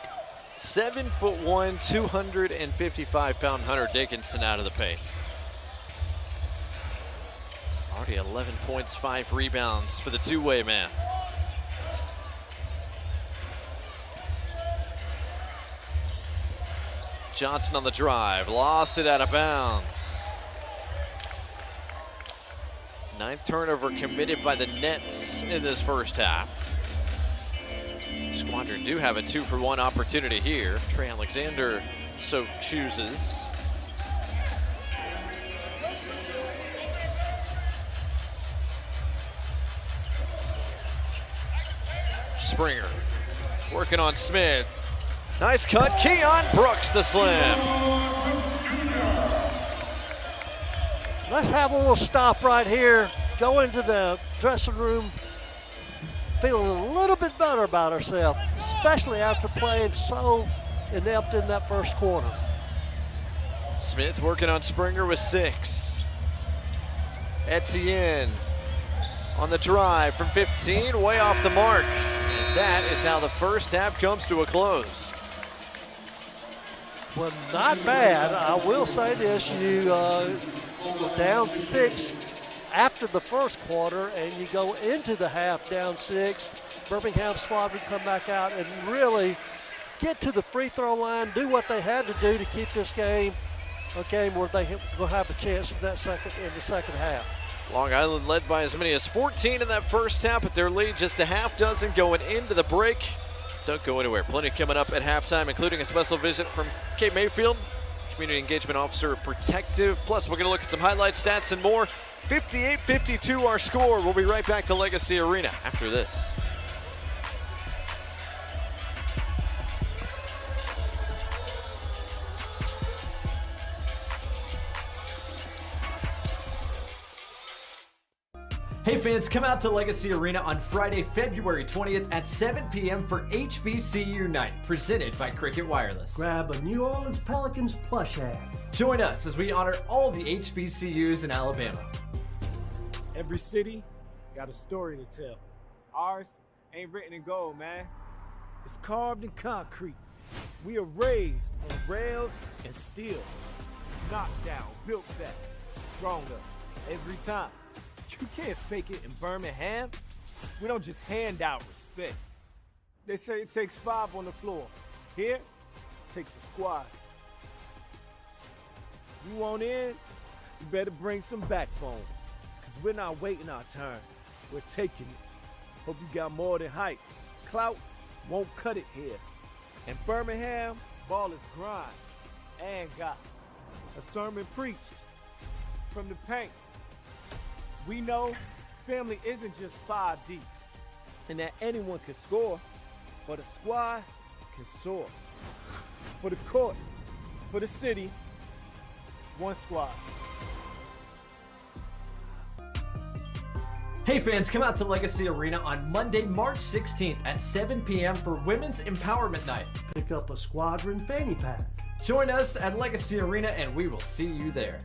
7'1", 255-pound Hunter Dickinson out of the paint. Already 11 points, 5 rebounds for the two-way man. Johnson on the drive, lost it out of bounds. 9th turnover committed by the Nets in this first half. Squadron do have a 2-for-1 opportunity here. Trey Alexander so chooses. Springer working on Smith. Nice cut, Keon Brooks the slam. Let's have a little stop right here. Go into the dressing room feeling a little bit better about ourselves, especially after playing so inept in that first quarter. Smith working on Springer with 6. Etienne on the drive from 15, way off the mark. And that is how the first half comes to a close. Well, not bad. I will say this, you were down 6 after the first quarter, and you go into the half down 6. Birmingham Squadron come back out and really get to the free throw line, do what they had to do to keep this game a game where they will have a chance in the second half. Long Island led by as many as 14 in that first half, but their lead just a half dozen going into the break. Don't go anywhere. Plenty coming up at halftime, including a special visit from Kate Mayfield, Community Engagement Officer of Protective. Plus, we're going to look at some highlight stats and more. 58-52 our score. We'll be right back to Legacy Arena after this. Hey fans, come out to Legacy Arena on Friday, February 20th at 7 p.m. for HBCU Night, presented by Cricket Wireless. Grab a New Orleans Pelicans plush hat. Join us as we honor all the HBCUs in Alabama. Every city got a story to tell. Ours ain't written in gold, man. It's carved in concrete. We are raised on rails and steel. Knocked down, built back, stronger every time. You can't fake it in Birmingham. We don't just hand out respect. They say it takes 5 on the floor. Here, it takes a squad. You want in, you better bring some backbone. Because we're not waiting our turn. We're taking it. Hope you got more than hype. Clout won't cut it here. In Birmingham, ball is grind and gospel. A sermon preached from the paint. We know family isn't just 5 deep, and that anyone can score, but a squad can soar. For the court, for the city, one squad. Hey fans, come out to Legacy Arena on Monday, March 16th at 7 p.m. for Women's Empowerment Night. Pick up a Squadron fanny pack. Join us at Legacy Arena and we will see you there.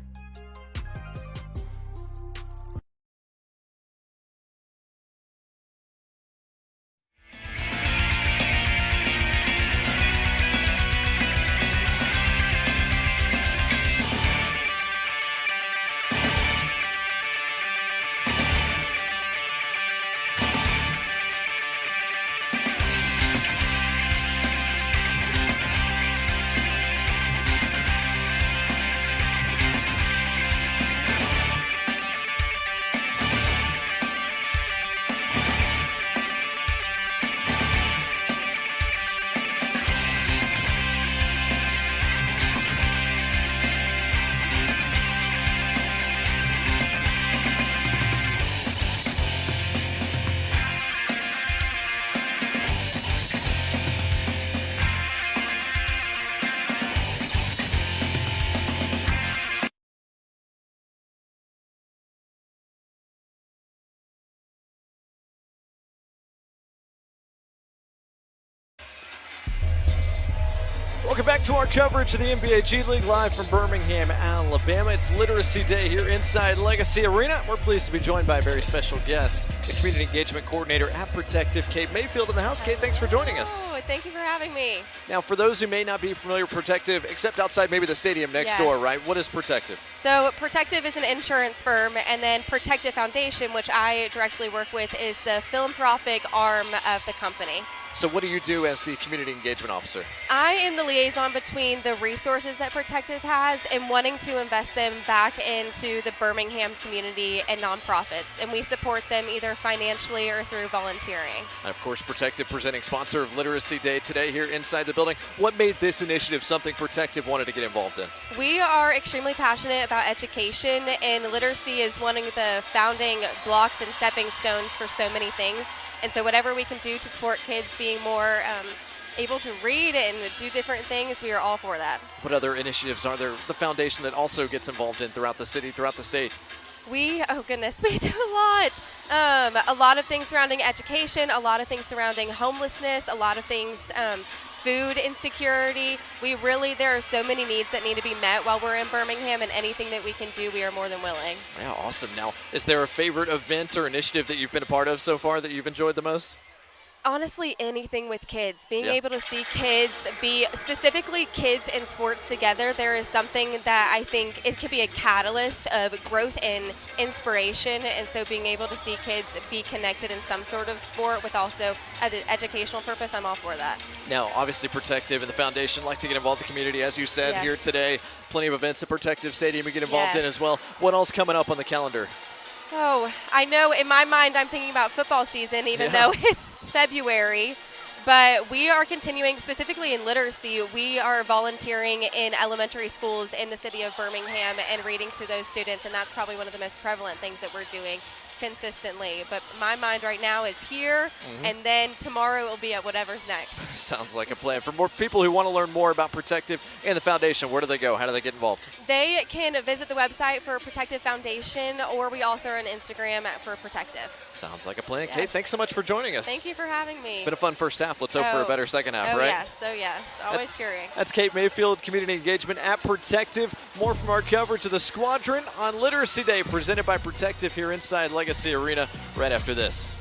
Welcome back to our coverage of the NBA G League live from Birmingham, Alabama. It's Literacy Day here inside Legacy Arena. We're pleased to be joined by a very special guest, the Community Engagement Coordinator at Protective, Kate Mayfield in the house. Kate, thanks for joining us. Oh, thank you for having me. Now, for those who may not be familiar with Protective, except outside maybe the stadium next door, right? What is Protective? So Protective is an insurance firm, and then Protective Foundation, which I directly work with, is the philanthropic arm of the company. So what do you do as the Community Engagement Officer? I am the liaison between the resources that Protective has and wanting to invest them back into the Birmingham community and nonprofits. And we support them either financially or through volunteering. And of course, Protective presenting sponsor of Literacy Day today here inside the building. What made this initiative something Protective wanted to get involved in? We are extremely passionate about education, and literacy is one of the founding blocks and stepping stones for so many things. And so whatever we can do to support kids being more able to read and do different things, we are all for that. What other initiatives are there, the foundation that also gets involved in throughout the city, throughout the state? Oh goodness, we do a lot of things surrounding education, a lot of things surrounding homelessness, a lot of things, food insecurity. There are so many needs that need to be met while we're in Birmingham, and anything that we can do, we are more than willing. Yeah, awesome. Now, is there a favorite event or initiative that you've been a part of so far that you've enjoyed the most? Honestly, anything with kids. Being able to see kids, specifically kids in sports together, there is something that I think it could be a catalyst of growth and inspiration. And so being able to see kids be connected in some sort of sport with also an educational purpose, I'm all for that. Now, obviously Protective and the foundation like to get involved in the community, as you said here today. Plenty of events at Protective Stadium you get involved in as well. What else coming up on the calendar? Oh, I know in my mind I'm thinking about football season, even though it's February. But we are continuing, specifically in literacy, we are volunteering in elementary schools in the city of Birmingham and reading to those students, and that's probably one of the most prevalent things that we're doing consistently. But my mind right now is here, and then tomorrow it will be at whatever's next. Sounds like a plan. For more people who want to learn more about Protective and the foundation, where do they go? How do they get involved? They can visit the website for Protective Foundation, or we also are on Instagram for Protective. Sounds like a plan. Kate, thanks so much for joining us. Thank you for having me. Been a fun first half. Let's hope for a better second half, right? Yes, always cheering. That's Kate Mayfield, Community Engagement at Protective. More from our coverage of the Squadron on Literacy Day, presented by Protective here inside Legacy Arena, right after this.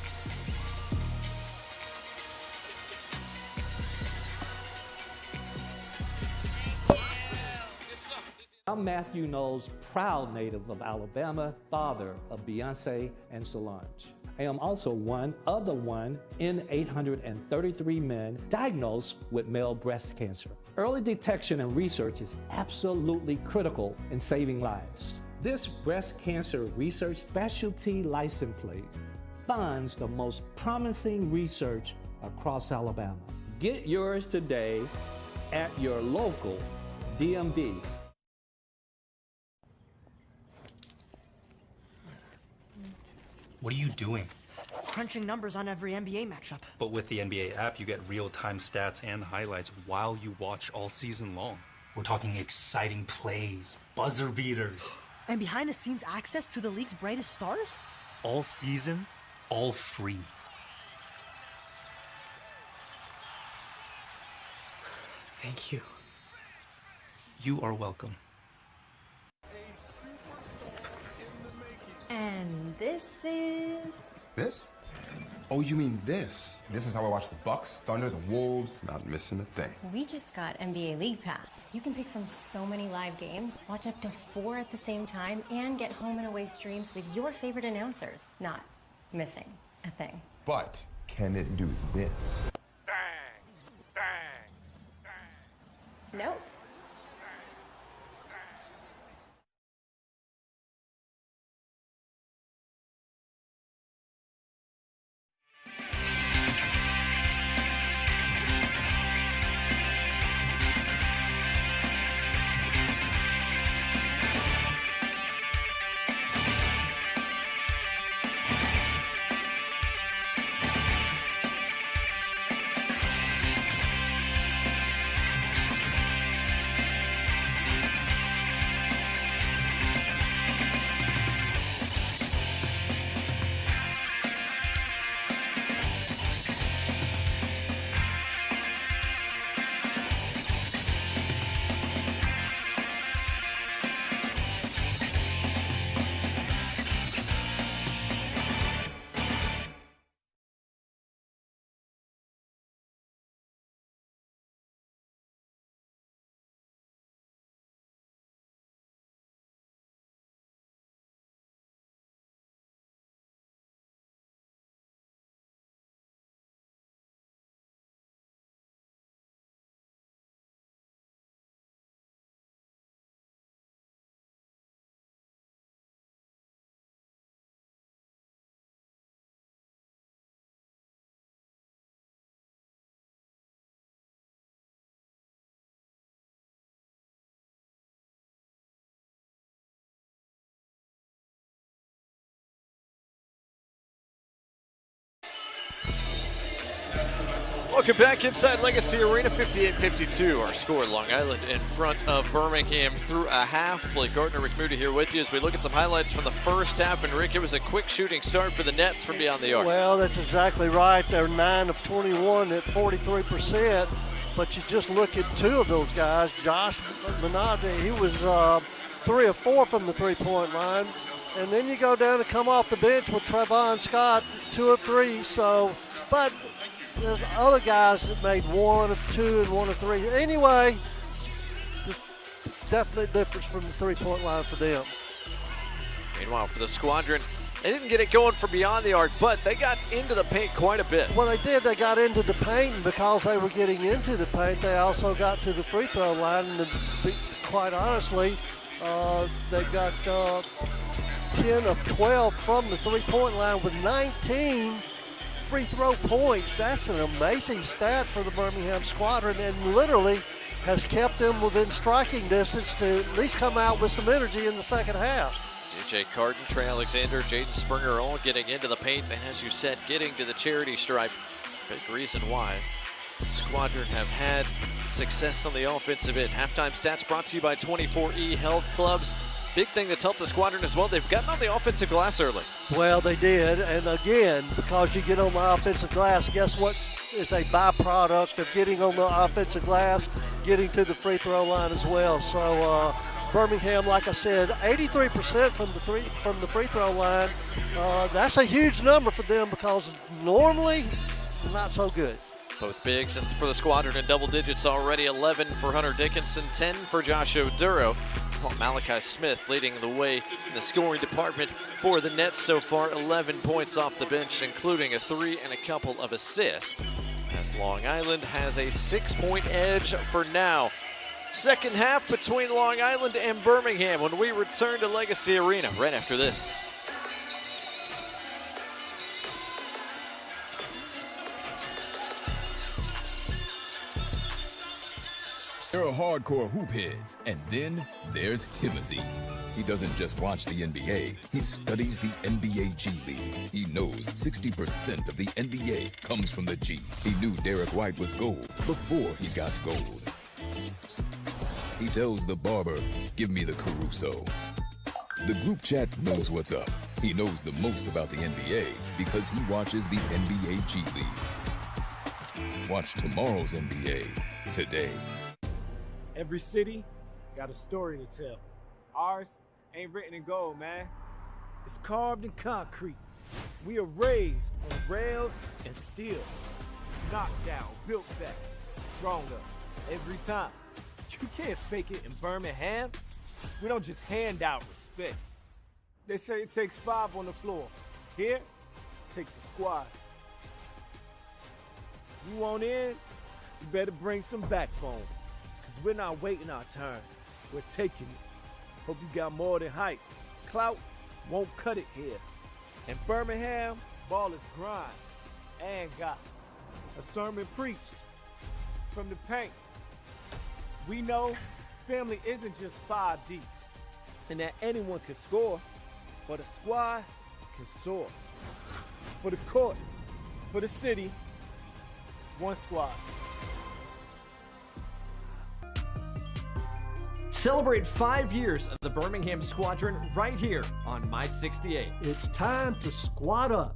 I'm Matthew Knowles, proud native of Alabama, father of Beyonce and Solange. I am also one of the 1 in 833 men diagnosed with male breast cancer. Early detection and research is absolutely critical in saving lives. This breast cancer research specialty license plate funds the most promising research across Alabama. Get yours today at your local DMV. What are you doing? Crunching numbers on every NBA matchup. But with the NBA app, you get real-time stats and highlights while you watch all season long. We're talking exciting plays, buzzer beaters. And behind-the-scenes access to the league's brightest stars? All season, all free. Thank you. You are welcome. And this is... This? Oh, you mean this? This is how I watch the Bucks, Thunder, the Wolves, not missing a thing. We just got NBA League Pass. You can pick from so many live games, watch up to 4 at the same time, and get home and away streams with your favorite announcers. Not missing a thing. But can it do this? Nope. Welcome back inside Legacy Arena, 58-52. Our score, Long Island in front of Birmingham through a half. Blake Gardner, Rick Moody here with you as we look at some highlights from the first half. And Rick, it was a quick shooting start for the Nets from beyond the arc. Well, that's exactly right. They're 9 of 21 at 43%. But you just look at 2 of those guys. Josh Minardi, he was 3 of 4 from the three-point line. And then you go down and come off the bench with Trevon Scott, 2 of 3. So, but there's other guys that made 1 of 2 and 1 of 3. Anyway, definitely a difference from the three-point line for them. Meanwhile, for the Squadron, they didn't get it going from beyond the arc, but they got into the paint quite a bit. Well, they did. They got into the paint, and because they were getting into the paint, they also got to the free throw line. And quite honestly, they got 10 of 12 from the three-point line with 19 free throw points. That's an amazing stat for the Birmingham Squadron, and literally has kept them within striking distance to at least come out with some energy in the second half. DJ Carton, Trey Alexander, Jaden Springer all getting into the paint, and as you said, getting to the charity stripe. Big reason why the Squadron have had success on the offensive end. Halftime stats brought to you by 24E Health Clubs. Big thing that's helped the Squadron as well, they've gotten on the offensive glass early. Well, they did, and again, because you get on the offensive glass, guess what is a byproduct of getting on the offensive glass, getting to the free throw line as well. So Birmingham, like I said, 83% from the free throw line. That's a huge number for them because normally not so good. Both bigs and for the Squadron in double digits already. 11 for Hunter Dickinson, 10 for Josh Oduro. Malachi Smith leading the way in the scoring department for the Nets so far. 11 points off the bench, including a 3 and a couple of assists, as Long Island has a 6-point edge for now. Second half between Long Island and Birmingham when we return to Legacy Arena right after this. There are hardcore hoop heads, and then there's Himothy. He doesn't just watch the NBA, he studies the NBA G League. He knows 60% of the NBA comes from the G. He knew Derek White was gold before he got gold. He tells the barber, "Give me the Caruso." The group chat knows what's up. He knows the most about the NBA because he watches the NBA G League. Watch tomorrow's NBA today. Every city got a story to tell. Ours ain't written in gold, man. It's carved in concrete. We are raised on rails and steel. Knocked down, built back, stronger every time. You can't fake it in Birmingham. We don't just hand out respect. They say it takes 5 on the floor. Here, it takes a squad. You want in, you better bring some backbone. Cause we're not waiting our turn. We're taking it. Hope you got more than hype. Clout won't cut it here. In Birmingham, ball is grind and gospel. A sermon preached from the paint. We know family isn't just 5 deep and that anyone can score, but a squad can soar. For the court, for the city, one squad. Celebrate 5 years of the Birmingham Squadron right here on My 68. It's time to squad up.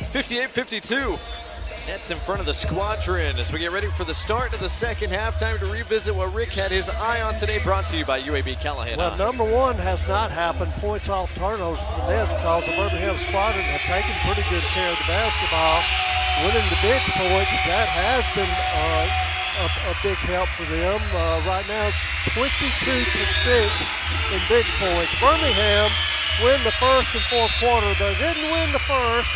.58-52. Nets in front of the Squadron as we get ready for the start of the second half. Time to revisit what Rick had his eye on today, brought to you by UAB Callahan. Well, number one has not happened, points off turnovers for the Nets, because the Birmingham Squadron have taken pretty good care of the basketball, winning the bench points. That has been a big help for them. Right now, 22-6 in bench points. Birmingham win the first and fourth quarter. They didn't win the first.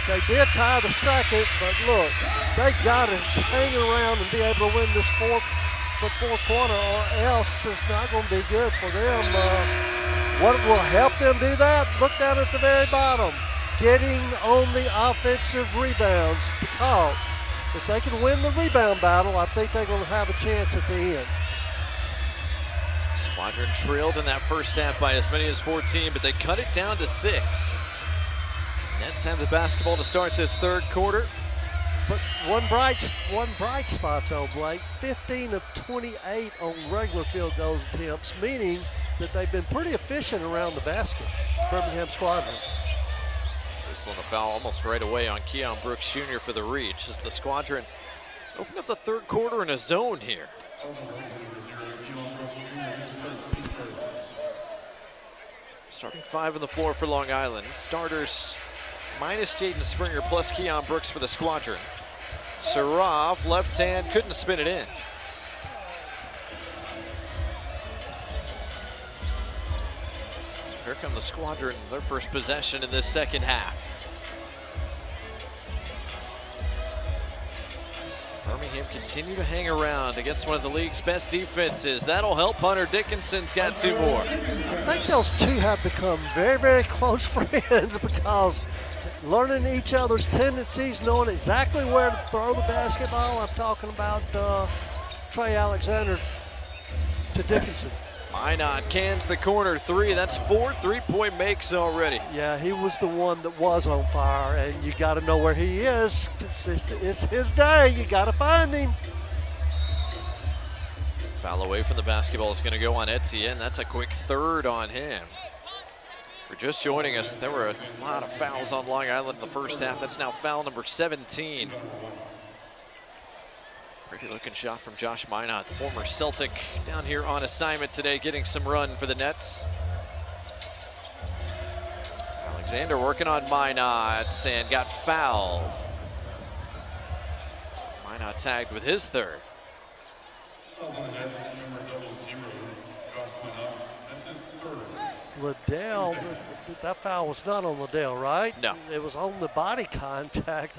They did tie the second, but look, they got to hang around and be able to win this fourth quarter, or else it's not going to be good for them. What will help them do that? Look down at the very bottom. Getting on the offensive rebounds, because if they can win the rebound battle, I think they're going to have a chance at the end. Squadron trailed in that first half by as many as 14, but they cut it down to 6. Nets have the basketball to start this third quarter. But one bright spot though, Blake. 15 of 28 on regular field goal attempts, meaning that they've been pretty efficient around the basket. Birmingham Squadron. Whistling a foul almost right away on Keon Brooks Jr. for the reach as the Squadron open up the third quarter in a zone here. Starting 5 on the floor for Long Island. Starters minus Jaden Springer plus Keon Brooks for the Squadron. Saraf, left hand, couldn't spin it in. So here come the Squadron, their first possession in this second half. Birmingham continue to hang around against one of the league's best defenses. That'll help. Hunter Dickinson's got 2 more. I think those two have become very, very close friends, because learning each other's tendencies, knowing exactly where to throw the basketball. I'm talking about Trey Alexander to Dickinson. Minot cans the corner 3. That's 4 3-point makes already. Yeah, he was the one that was on fire, and you got to know where he is. It's his day. You got to find him. Foul away from the basketball is going to go on Etienne. That's a quick third on him. For just joining us, there were a lot of fouls on Long Island in the first half. That's now foul number 17. Pretty looking shot from Josh Minot, the former Celtic, down here on assignment today, getting some run for the Nets. Alexander working on Minot and got fouled. Minot tagged with his third. Liddell, that foul was not on Liddell, right? No. It was on the body contact.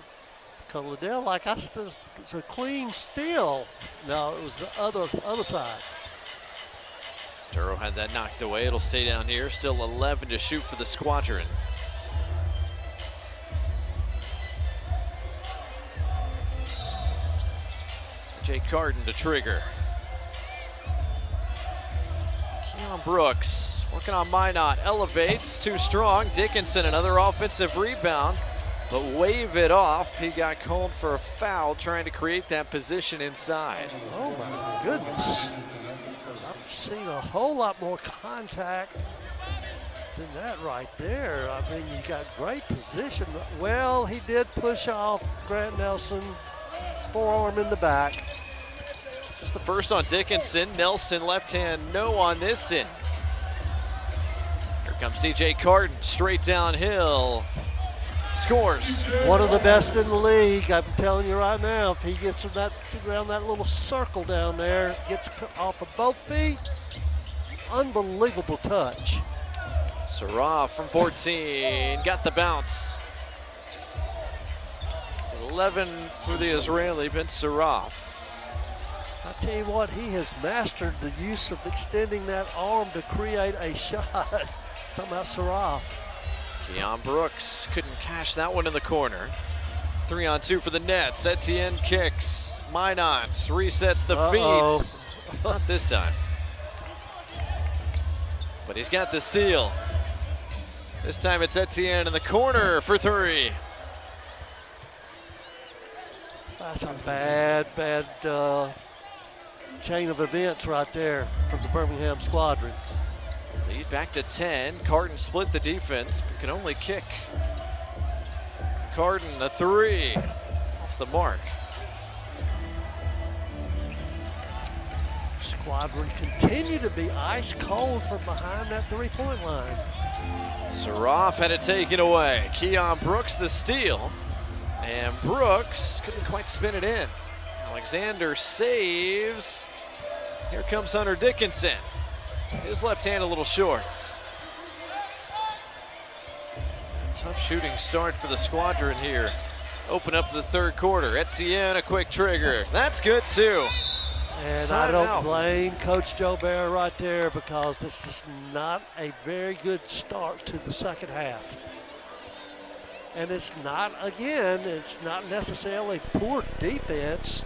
Because Liddell, like I said, it's a clean steal. No, it was the other side. Duro had that knocked away. It'll stay down here. Still 11 to shoot for the Squadron. Jay Carden to trigger. Keon Brooks working on Minot. Elevates, too strong. Dickinson, another offensive rebound, but wave it off. He got called for a foul trying to create that position inside. Oh my goodness. I've seen a whole lot more contact than that right there. I mean, you got great position. Well, he did push off Grant Nelson, forearm in the back. Just the first on Dickinson. Nelson left hand, no on this end. Here comes DJ Carden, straight downhill. Scores. One of the best in the league. I'm telling you right now, if he gets around that little circle down there, gets off of both feet, unbelievable touch. Saraf from 14, got the bounce. 11 for the Israeli, Ben Saraf. I tell you what, he has mastered the use of extending that arm to create a shot. Talking about Saraf. Keon Brooks couldn't cash that one in the corner. 3-on-2 for the Nets. Etienne kicks. Minot resets the feet. Not this time. But he's got the steal. This time it's Etienne in the corner for three. That's a bad chain of events right there from the Birmingham Squadron. Lead back to 10. Carden split the defense, but can only kick. Carden, a three. Off the mark. Squadron continue to be ice cold from behind that three-point line. Saraf had it taken away. Keon Brooks the steal. And Brooks couldn't quite spin it in. Alexander saves. Here comes Hunter Dickinson. His left hand a little short. Tough shooting start for the Squadron here. Open up the third quarter. Etienne, a quick trigger. That's good too. And I don't blame Coach Joe Bear right there, because this is not a very good start to the second half. And it's not necessarily poor defense.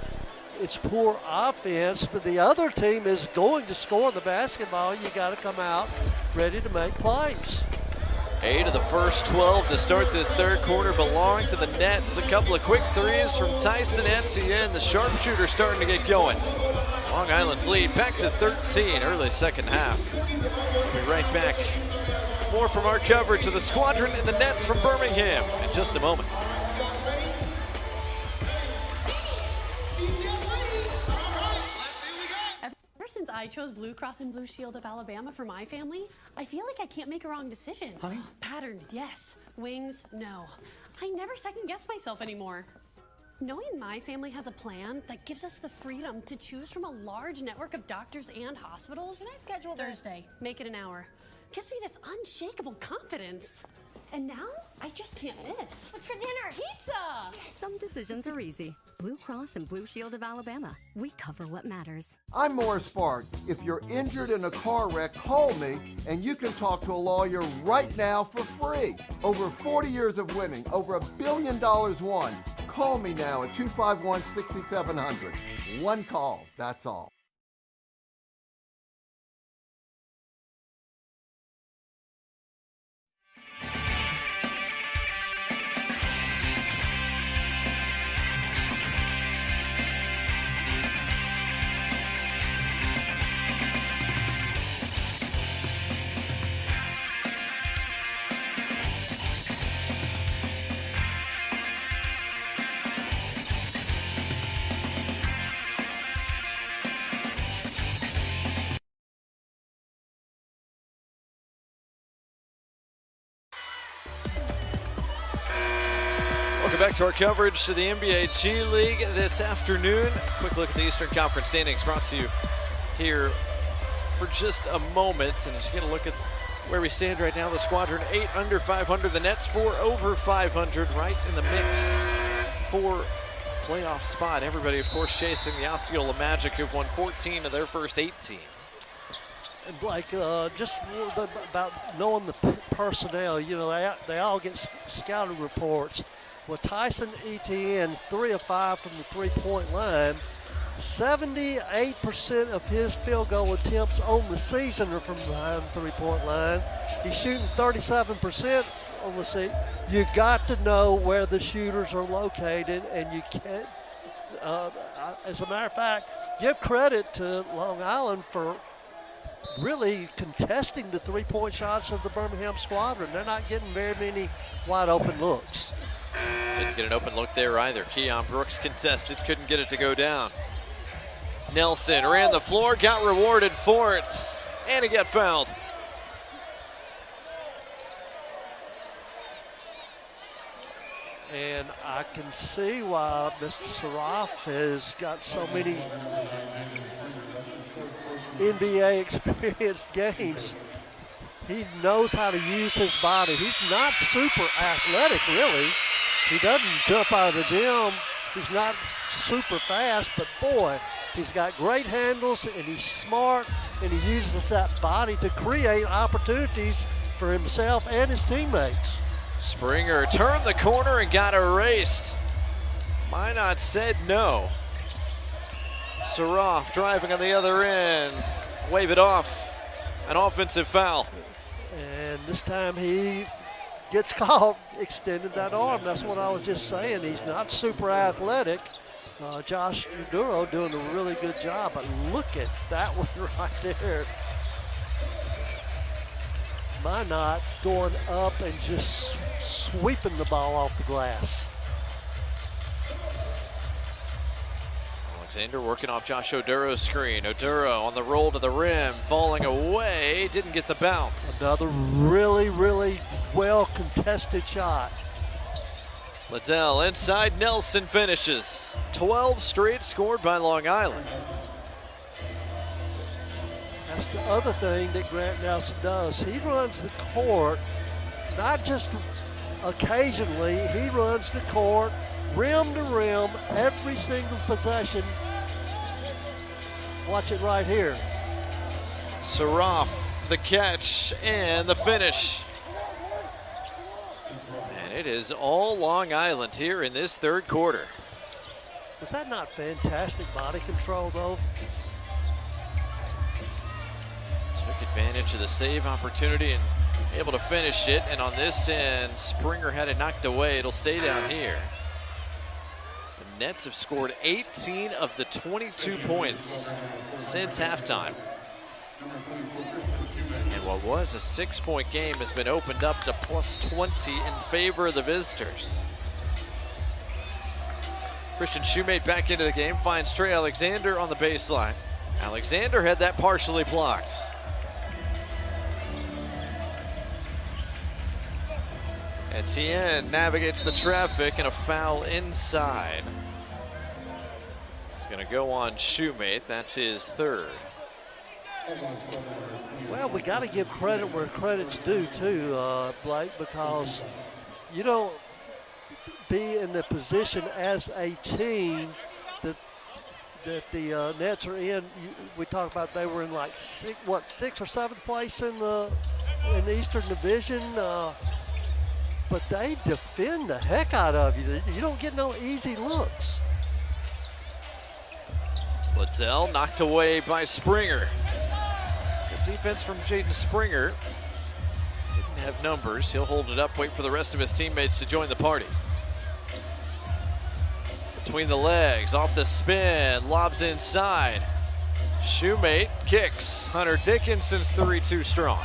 It's poor offense, but the other team is going to score the basketball. You got to come out ready to make plays. 8 of the first 12 to start this third quarter belong to the Nets. A couple of quick threes from Tyson Etienne. The sharpshooter starting to get going. Long Island's lead back to 13 early second half. We'll be right back. More from our coverage of the Squadron and the Nets from Birmingham in just a moment. Ever since I chose Blue Cross and Blue Shield of Alabama for my family, I feel like I can't make a wrong decision. Honey? Pattern, yes. Wings, no. I never second guess myself anymore. Knowing my family has a plan that gives us the freedom to choose from a large network of doctors and hospitals. Can I schedule Thursday? Make it an hour. Gives me this unshakable confidence. And now, I just can't miss. What's for dinner? Pizza! Some decisions are easy. Blue Cross and Blue Shield of Alabama. We cover what matters. I'm Morris Fark. If you're injured in a car wreck, call me and you can talk to a lawyer right now for free. Over 40 years of winning, over $1 billion won. Call me now at 251-6700. One call, that's all. Welcome back to our coverage of the NBA G League this afternoon. Quick look at the Eastern Conference standings brought to you here for just a moment. And just get a look at where we stand right now. The Squadron 8 under 500. The Nets 4 over 500, right in the mix for playoff spot. Everybody, of course, chasing the Osceola Magic, who've won 14 of their first 18. And Blake, just about knowing the personnel, you know, they all get scouting reports. Well, Tyson Etienne, 3 of 5 from the three-point line. 78% of his field goal attempts on the season are from behind the three-point line. He's shooting 37% on the season. You got to know where the shooters are located, and you can't. As a matter of fact, give credit to Long Island for really contesting the three-point shots of the Birmingham Squadron. They're not getting very many wide-open looks. Didn't get an open look there either. Keon Brooks contested, couldn't get it to go down. Nelson ran the floor, got rewarded for it, and he got fouled. And I can see why Mr. Saraf has got so many NBA experienced games. He knows how to use his body. He's not super athletic, really. He doesn't jump out of the gym. He's not super fast, but boy, he's got great handles, and he's smart, and he uses that body to create opportunities for himself and his teammates. Springer turned the corner and got erased. Minot said no. Saraf driving on the other end. Wave it off. An offensive foul. And this time he gets caught extending that arm. That's what I was just saying. He's not super athletic. Josh Duro doing a really good job. But look at that one right there. Minot going up and just sweeping the ball off the glass. Alexander working off Josh Oduro's screen. Oduro on the roll to the rim, falling away, didn't get the bounce. Another really, really well contested shot. Liddell inside, Nelson finishes. 12 straight scored by Long Island. That's the other thing that Grant Nelson does. He runs the court, not just occasionally, he runs the court rim to rim every single possession. Watch it right here. Saraf, the catch and the finish. And it is all Long Island here in this third quarter. Was that not fantastic body control, though? Took advantage of the save opportunity and able to finish it. And on this end, Springer had it knocked away. It'll stay down here. The Nets have scored 18 of the 22 points since halftime. And what was a 6-point game has been opened up to plus 20 in favor of the visitors. Christian Shoemate back into the game, finds Trey Alexander on the baseline. Alexander had that partially blocked. Etienne navigates the traffic and a foul inside. He's going to go on Shoemate. That's his third. Well, we got to give credit where credit's due, too, Blake, because you don't be in the position as a team that the Nets are in. We talked about they were in like sixth or seventh place in the Eastern Division. But they defend the heck out of you. You don't get no easy looks. Liddell knocked away by Springer. Good defense from Jaden Springer. Didn't have numbers. He'll hold it up, wait for the rest of his teammates to join the party. Between the legs, off the spin, lobs inside. Shoemate kicks. Hunter Dickinson's 3-2 strong.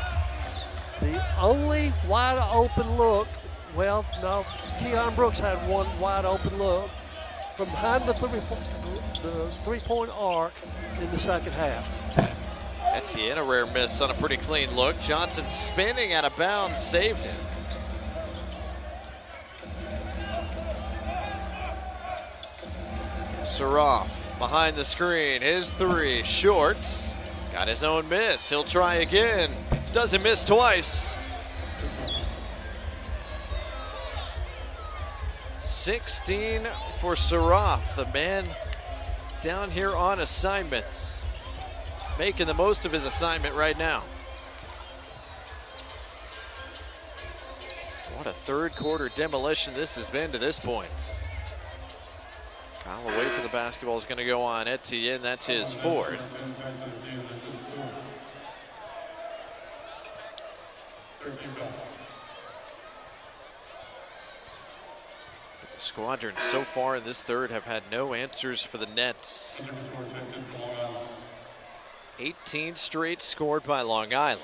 The only wide open look, well, no, Keon Brooks had one wide open look from behind the three-point arc in the second half. Etienne, a rare miss on a pretty clean look. Johnson spinning out of bounds, saved him. Saroff behind the screen. His three, short. Got his own miss. He'll try again. Doesn't miss twice. 16 for Saroff, the man down here on assignment. Making the most of his assignment right now. What a third quarter demolition this has been to this point. Foul away for the basketball is going to go on Etienne. That's his fourth. The Squadron so far in this third have had no answers for the Nets. 18 straight scored by Long Island.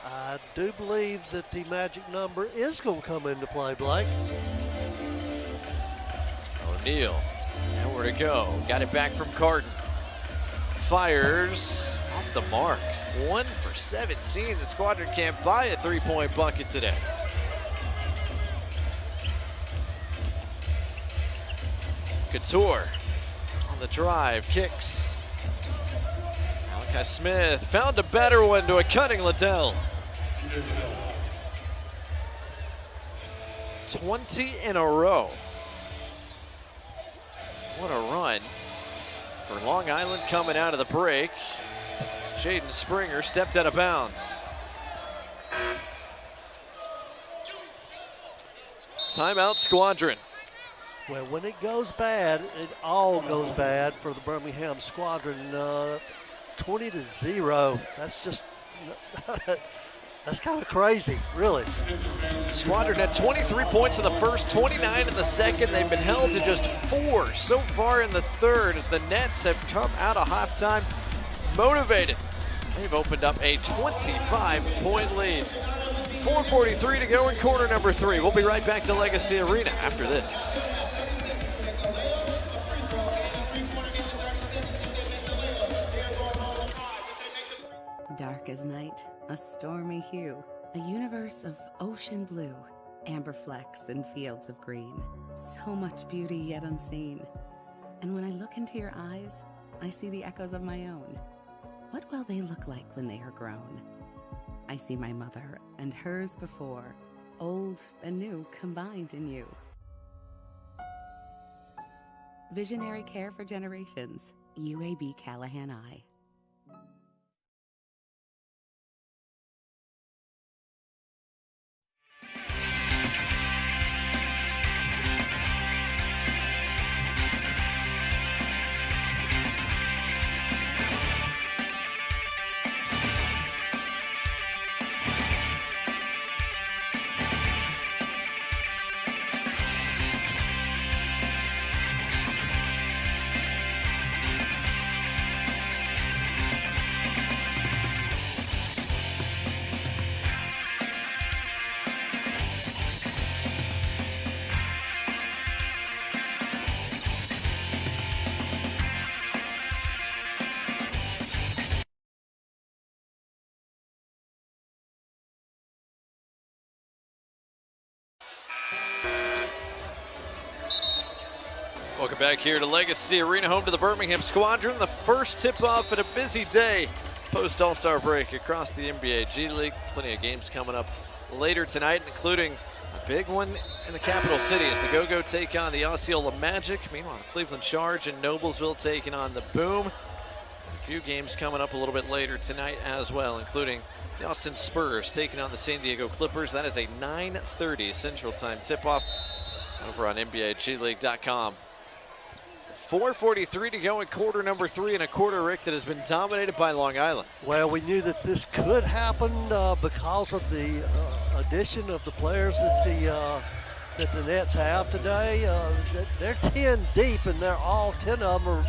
I do believe that the magic number is going to come into play, Blake. O'Neal, nowhere to go. Got it back from Carton. Fires off the mark. 1 for 17. The Squadron can't buy a three-point bucket today. Couture on the drive, kicks. Malachi Smith found a better one to a cutting Liddell. 20 in a row. What a run for Long Island coming out of the break. Jaden Springer stepped out of bounds. Timeout, Squadron. Well, when it goes bad, it all goes bad for the Birmingham Squadron. 20-0. That's just, that's kind of crazy, really. Squadron had 23 points in the first, 29 in the second. They've been held to just 4 so far in the third as the Nets have come out of halftime motivated. They've opened up a 25-point lead. 4:43 to go in quarter number 3. We'll be right back to Legacy Arena after this. Dark as night, a stormy hue, a universe of ocean blue, amber flecks and fields of green. So much beauty yet unseen. And when I look into your eyes, I see the echoes of my own. What will they look like when they are grown? I see my mother and hers before, old and new combined in you. Visionary care for generations, UAB Callahan Eye. Welcome back here to Legacy Arena, home to the Birmingham Squadron. The first tip-off at a busy day post-All-Star break across the NBA G League. Plenty of games coming up later tonight, including a big one in the capital city as the Go-Go take on the Osceola Magic. Meanwhile, the Cleveland Charge and Noblesville taking on the Boom. A few games coming up a little bit later tonight as well, including the Austin Spurs taking on the San Diego Clippers. That is a 9:30 Central Time tip-off over on NBAGleague.com. 4:43 to go in quarter number 3, and a quarter, Rick, that has been dominated by Long Island. Well, we knew that this could happen because of the addition of the players that the Nets have today. They're 10 deep, and they're all 10 of them are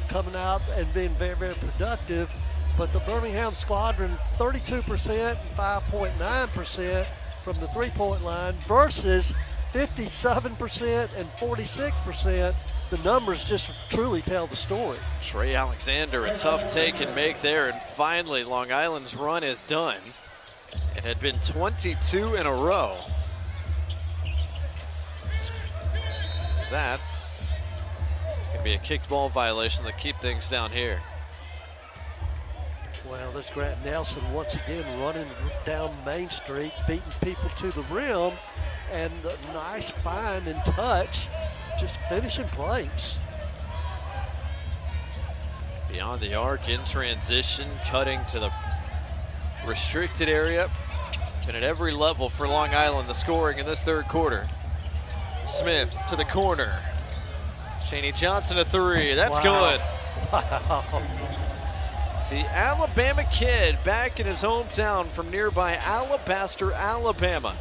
coming out and being very, very productive. But the Birmingham Squadron, 32% and 5.9% from the three-point line versus 57% and 46%. The numbers just truly tell the story. Trey Alexander, a tough take and make there, and finally Long Island's run is done. It had been 22 in a row. That is going to be a kicked ball violation to keep things down here. Well, this Grant Nelson once again running down Main Street, beating people to the rim, and a nice find and touch, just finishing plays. Beyond the arc, in transition, cutting to the restricted area. Been at every level for Long Island, the scoring in this third quarter. Smith to the corner. Chaney Johnson a three, that's good. Wow. The Alabama kid back in his hometown from nearby Alabaster, Alabama.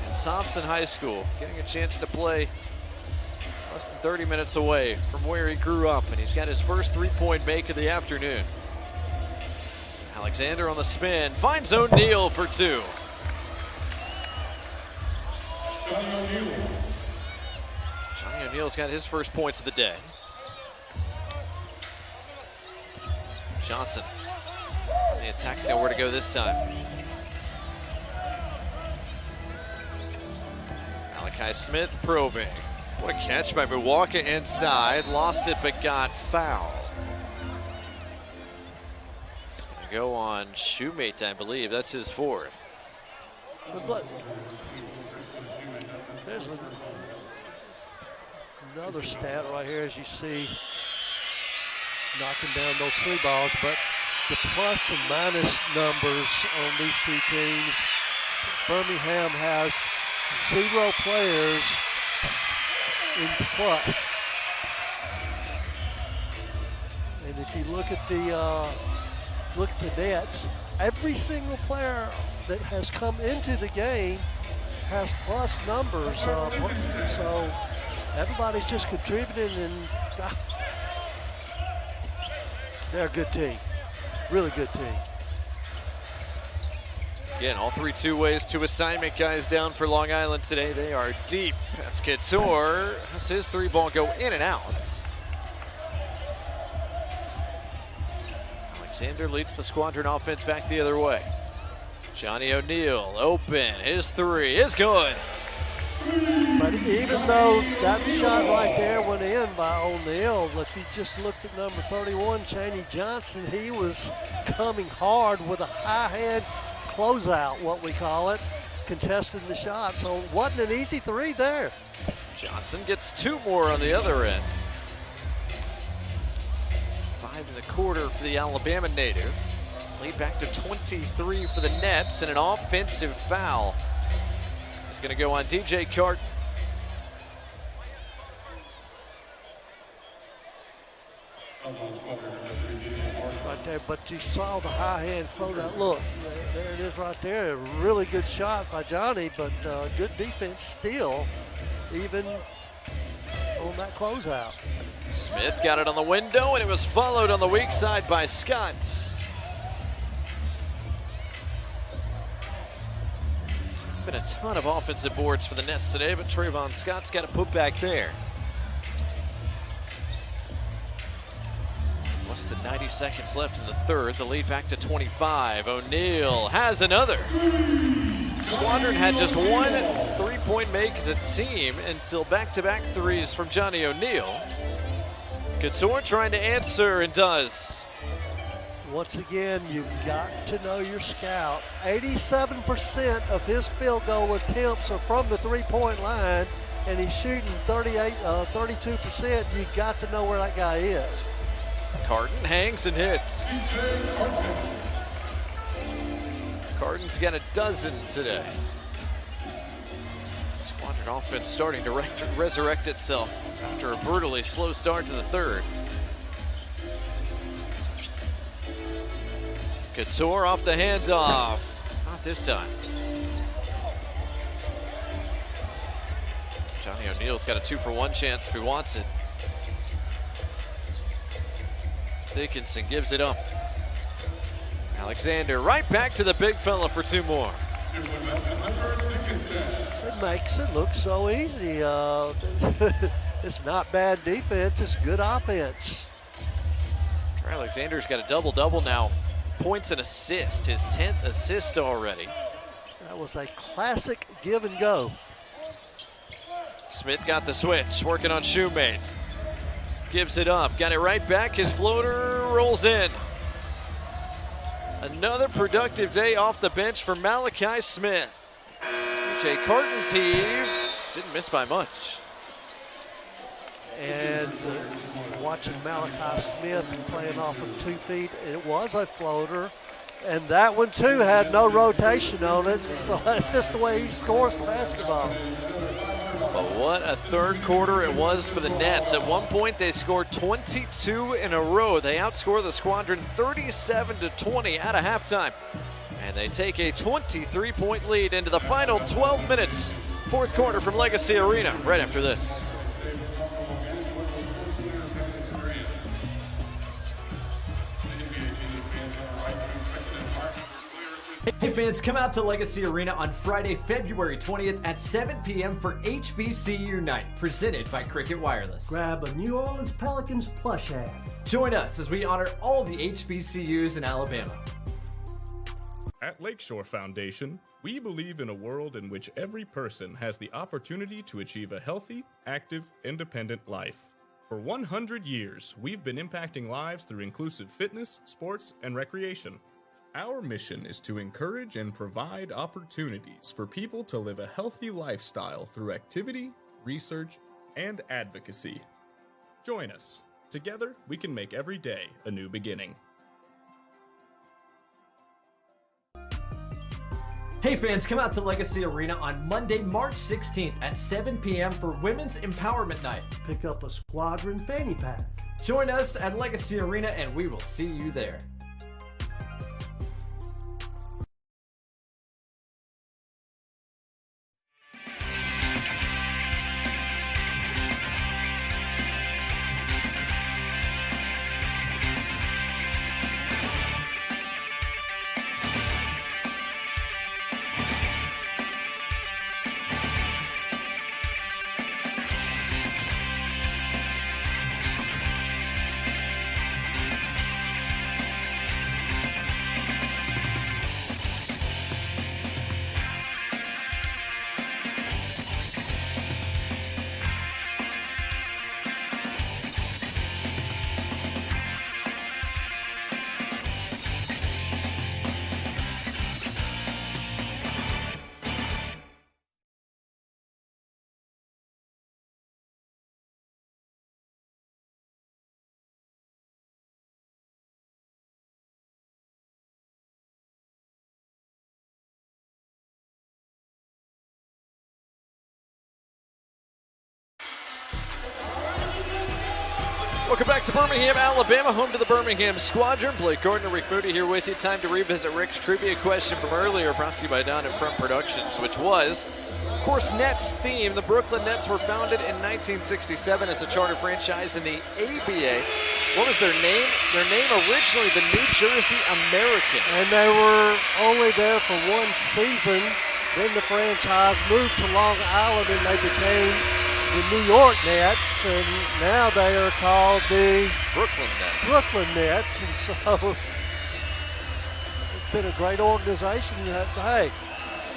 And Thompson High School, getting a chance to play less than 30 minutes away from where he grew up. And he's got his first three-point make of the afternoon. Alexander on the spin, finds O'Neal for two. Johnny O'Neal's got his first points of the day. Johnson, the attack, nowhere to go this time. Malachi Smith probing. What a catch by Milwaukee inside. Lost it, but got fouled. It's going to go on Shoemate, I believe. That's his fourth. But there's another stat right here, as you see, knocking down those three balls, but the plus and minus numbers on these two teams. Birmingham has 0 players in plus. And if you look at the nets, every single player that has come into the game has plus numbers. So everybody's just contributing, and they're a good team, really good team. Again, all three two-ways, two assignment guys down for Long Island today. They are deep. Pescator has his three ball go in and out. Alexander leads the Squadron offense back the other way. Johnny O'Neal open, his three is good. But even though that shot right there went in by O'Neal, if you just looked at number 31, Chaney Johnson, he was coming hard with a high hand closeout, what we call it, contesting the shot. So it wasn't an easy three there. Johnson gets two more on the other end. 5 in the quarter for the Alabama native. Lead back to 23 for the Nets, and an offensive foul is going to go on DJ Carton. Right there, but you saw the high hand closeout. Look, there it is right there. A really good shot by Johnny, but good defense still, even on that closeout. Smith got it on the window, and it was followed on the weak side by Scott. Been a ton of offensive boards for the Nets today, but Trayvon Scott's got a put back there. Less than 90 seconds left in the third. The lead back to 25. O'Neal has another. Squadron had just one three-point make as a team until back-to-back threes from Johnny O'Neal. Couture trying to answer and does. Once again, you've got to know your scout. 87% of his field goal attempts are from the three-point line, and he's shooting 32%. You've got to know where that guy is. Carton hangs and hits. Carton's got a dozen today. Squadron offense starting to resurrect itself after a brutally slow start to the third. Couture off the handoff. Not this time. Johnny O'Neal's got a 2-for-1 chance if he wants it. Dickinson gives it up. Alexander right back to the big fella for two more. It makes it look so easy. It's not bad defense, it's good offense. Trey Alexander's got a double-double now. Points and assists, his 10th assist already. That was a classic give and go. Smith got the switch, working on Shoemate. gives it up. Got it right back. His floater rolls in. Another productive day off the bench for Malachi Smith. DJ Carton's heave didn't miss by much. And watching Malachi Smith playing off of 2 feet, it was a floater. And that one, too, had no rotation on it. So that's just the way he scores basketball. But what a third quarter it was for the Nets. At one point, they scored 22 in a row. They outscore the Squadron 37-20 at a halftime. And they take a 23-point lead into the final 12 minutes. Fourth quarter from Legacy Arena right after this. Hey fans, come out to Legacy Arena on Friday, February 20th at 7 p.m. for HBCU Unite, presented by Cricket Wireless. Grab a New Orleans Pelicans plush hat. Join us as we honor all the HBCUs in Alabama. At Lakeshore Foundation, we believe in a world in which every person has the opportunity to achieve a healthy, active, independent life. For 100 years, we've been impacting lives through inclusive fitness, sports, and recreation. Our mission is to encourage and provide opportunities for people to live a healthy lifestyle through activity, research, and advocacy. Join us. Together, we can make every day a new beginning. Hey fans, come out to Legacy Arena on Monday, March 16th at 7 p.m. for Women's Empowerment Night. Pick up a Squadron fanny pack. Join us at Legacy Arena and we will see you there. Welcome back to Birmingham, Alabama, home to the Birmingham Squadron. Blake Gordon and Rick Moody here with you. Time to revisit Rick's trivia question from earlier, brought to you by Down in Front Productions, which was, of course, Nets theme. The Brooklyn Nets were founded in 1967 as a charter franchise in the ABA. What was their name? Their name originally the New Jersey Americans. And they were only there for one season. Then the franchise moved to Long Island and they became the New York Nets, and now they are called the Brooklyn Nets. And so it's been a great organization. Hey,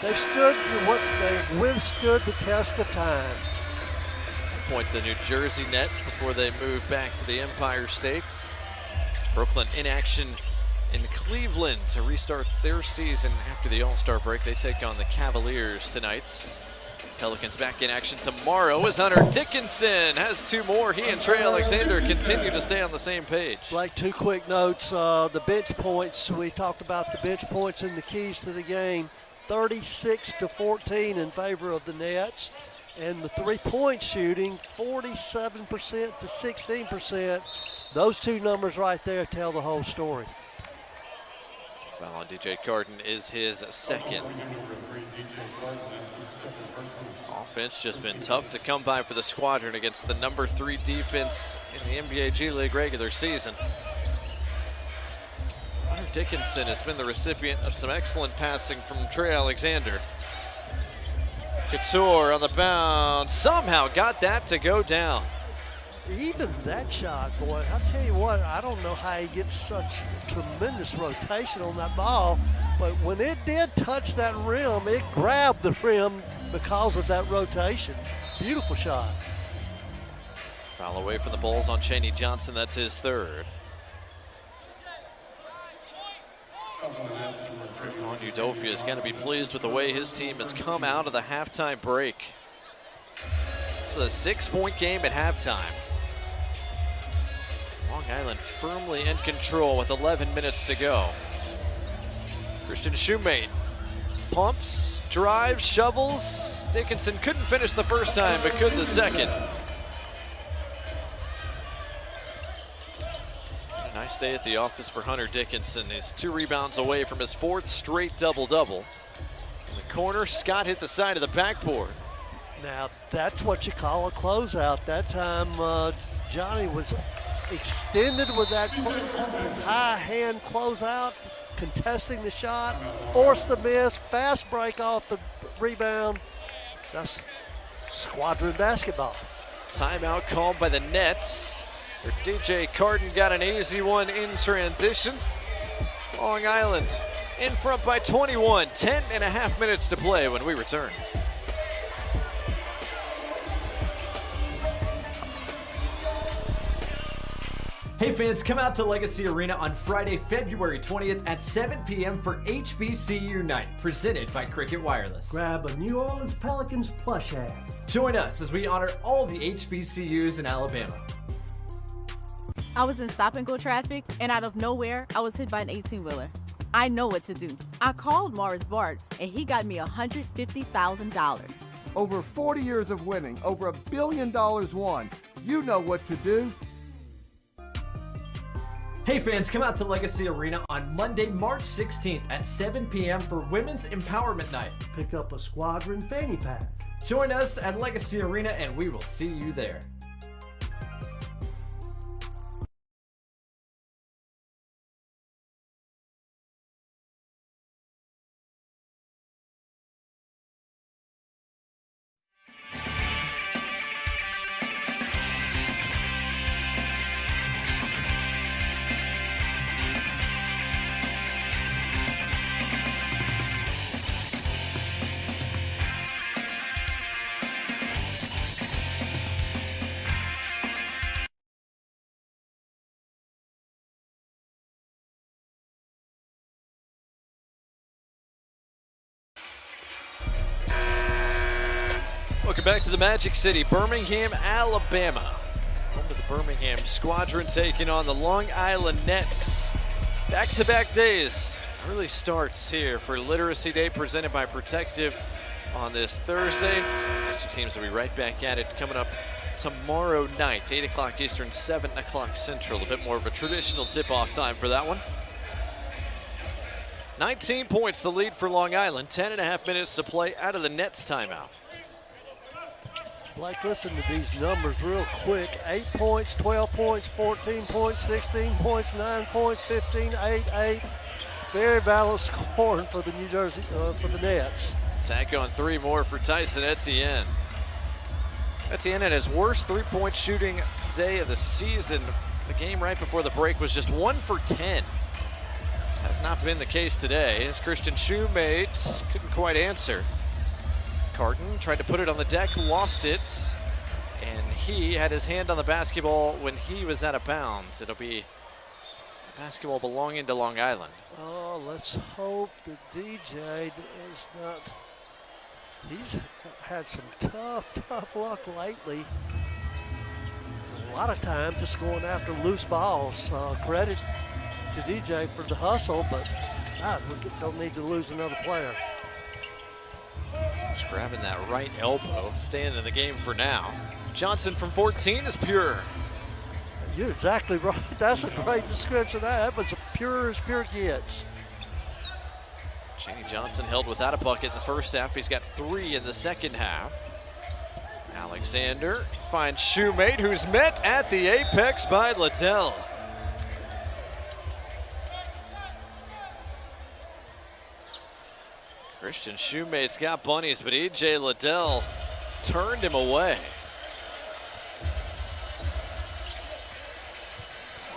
they've withstood the test of time. Point the New Jersey Nets before they move back to the Empire State. Brooklyn in action in Cleveland to restart their season after the All-Star break. They take on the Cavaliers tonight. Pelicans back in action tomorrow as Hunter Dickinson has two more. He and Trey Alexander continue to stay on the same page. Like, two quick notes. The bench points, we talked about the bench points and the keys to the game. 36-14 in favor of the Nets. And the three-point shooting, 47% to 16%. Those two numbers right there tell the whole story. Foul on DJ Carton is his second. Offense just been tough to come by for the Squadron against the number 3 defense in the NBA G League regular season. Hunter Dickinson has been the recipient of some excellent passing from Trey Alexander. Couture on the bounce, somehow got that to go down. Even that shot, boy, I'll tell you what, I don't know how he gets such tremendous rotation on that ball, but when it did touch that rim, it grabbed the rim because of that rotation. Beautiful shot. Foul away from the Bulls on Chaney Johnson. That's his third. Griffon Udofia is going to be pleased with the way his team has come out of the halftime break. This is a 6-point game at halftime. Long Island firmly in control with 11 minutes to go. Christian Shoemate pumps, drives, shovels. Dickinson couldn't finish the first time, but could the second. A nice day at the office for Hunter Dickinson. He's 2 rebounds away from his 4th straight double-double. In the corner, Scott hit the side of the backboard. Now, that's what you call a closeout. That time, Johnny was extended with that high hand closeout, contesting the shot, forced the miss, fast break off the rebound. That's squadron basketball. Timeout called by the Nets. Where DJ Carton got an easy one in transition. Long Island in front by 21. 10.5 minutes to play when we return. Hey fans, come out to Legacy Arena on Friday, February 20th at 7 p.m. for HBCU Night, presented by Cricket Wireless. Grab a New Orleans Pelicans plush hat. Join us as we honor all the HBCUs in Alabama. I was in stop-and-go traffic, and out of nowhere, I was hit by an 18-wheeler. I know what to do. I called Morris Bart, and he got me $150,000. Over 40 years of winning, over $1 billion won. You know what to do. Hey fans, come out to Legacy Arena on Monday, March 16th at 7 p.m. for Women's Empowerment Night. Pick up a squadron fanny pack. Join us at Legacy Arena and we will see you there. Welcome back to the Magic City, Birmingham, Alabama. Home to the Birmingham Squadron taking on the Long Island Nets. Back-to-back days really starts here for Literacy Day presented by Protective on this Thursday. These two teams will be right back at it coming up tomorrow night, 8 o'clock Eastern, 7 o'clock Central. A bit more of a traditional tip-off time for that one. 19 points the lead for Long Island, 10.5 minutes to play out of the Nets timeout. Blake, listen to these numbers real quick. 8 points, 12 points, 14 points, 16 points, 9 points, 15, 8, 8. Very balanced scoring for the New Jersey, for the Nets. Tack on 3 more for Tyson Etienne. Etienne had his worst 3-point shooting day of the season. The game right before the break was just 1 for 10. Has not been the case today. His Christian Shoemate couldn't quite answer. Carton tried to put it on the deck, lost it, and he had his hand on the basketball when he was out of bounds. It'll be a basketball belonging to Long Island. Oh, let's hope that DJ is not. He's had some tough luck lately. A lot of time just going after loose balls. Credit to DJ for the hustle, but God, we don't need to lose another player. Just grabbing that right elbow, staying in the game for now. Johnson from 14 is pure. You're exactly right. That's a great description of that. That was as pure gets. Chaney Johnson held without a bucket in the first half. He's got 3 in the second half. Alexander finds Shoemate, who's met at the apex by Liddell. Christian Shoemate's got bunnies, but E.J. Liddell turned him away.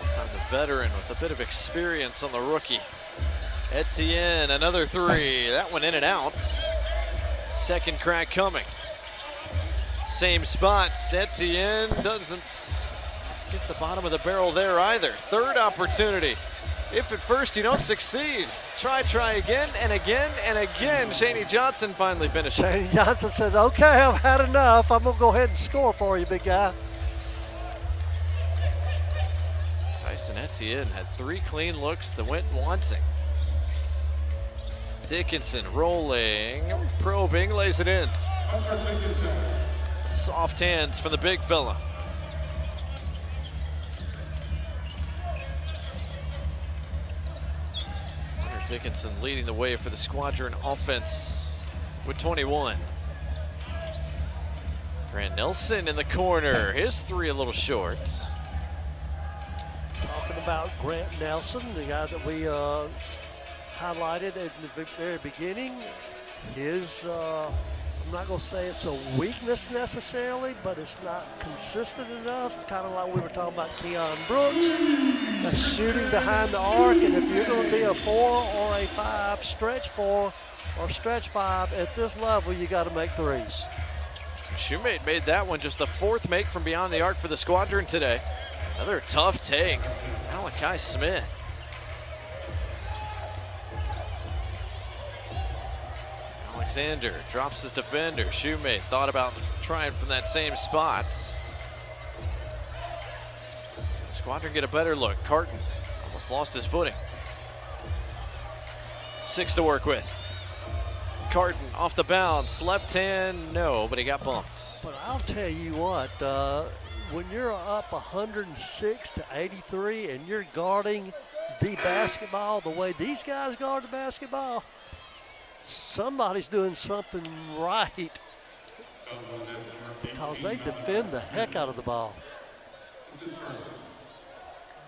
The veteran with a bit of experience on the rookie. Etienne, another 3. That one in and out. Second crack coming. same spot. Etienne doesn't get the bottom of the barrel there either. Third opportunity. If at first you don't succeed, try again and again and again. Shaney Johnson finally finishes. Shaney Johnson says, okay, I've had enough. I'm going to go ahead and score for you, big guy. Tyson Etienne had 3 clean looks that went wanting. Dickinson rolling, probing, lays it in. Soft hands from the big fella. Hunter Dickinson leading the way for the Squadron offense with 21. Grant Nelson in the corner. His 3 a little short. Talking about Grant Nelson, the guy that we highlighted at the very beginning. His, I'm not going to say it's a weakness necessarily, but it's not consistent enough. Kind of like we were talking about Keon Brooks. That's shooting behind the arc, and if you're going to be a 4 or a 5, stretch 4 or stretch 5 at this level, you got to make threes. Shoemate made that one, just the 4th make from beyond the arc for the Squadron today. Another tough take. Malachi Smith. Alexander drops his defender. Shoemate thought about trying from that same spot. The Squadron get a better look. Carton almost lost his footing. 6 to work with. Carton off the bounce. Left hand, no, but he got bumped. But I'll tell you what, when you're up 106 to 83 and you're guarding the basketball the way these guys guard the basketball, somebody's doing something right, because they defend the heck out of the ball.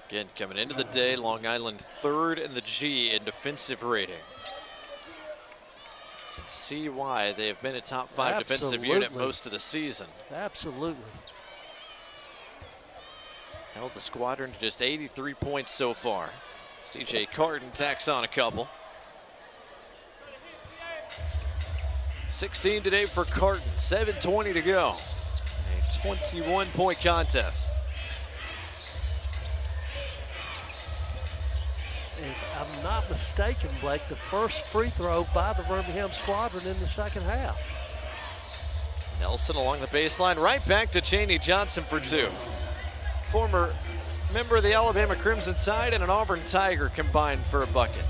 Again, coming into the day, Long Island 3rd in the G in defensive rating. You can see why they have been a top 5 defensive unit most of the season. Absolutely. Held the Squadron to just 83 points so far. DJ Carton tacks on a couple. 16 today for Carton, 7:20 to go. A 21-point contest. If I'm not mistaken, Blake, the first free throw by the Birmingham Squadron in the second half. Nelson along the baseline, right back to Shaney Johnson for 2. Former member of the Alabama Crimson Tide and an Auburn Tiger combined for a bucket.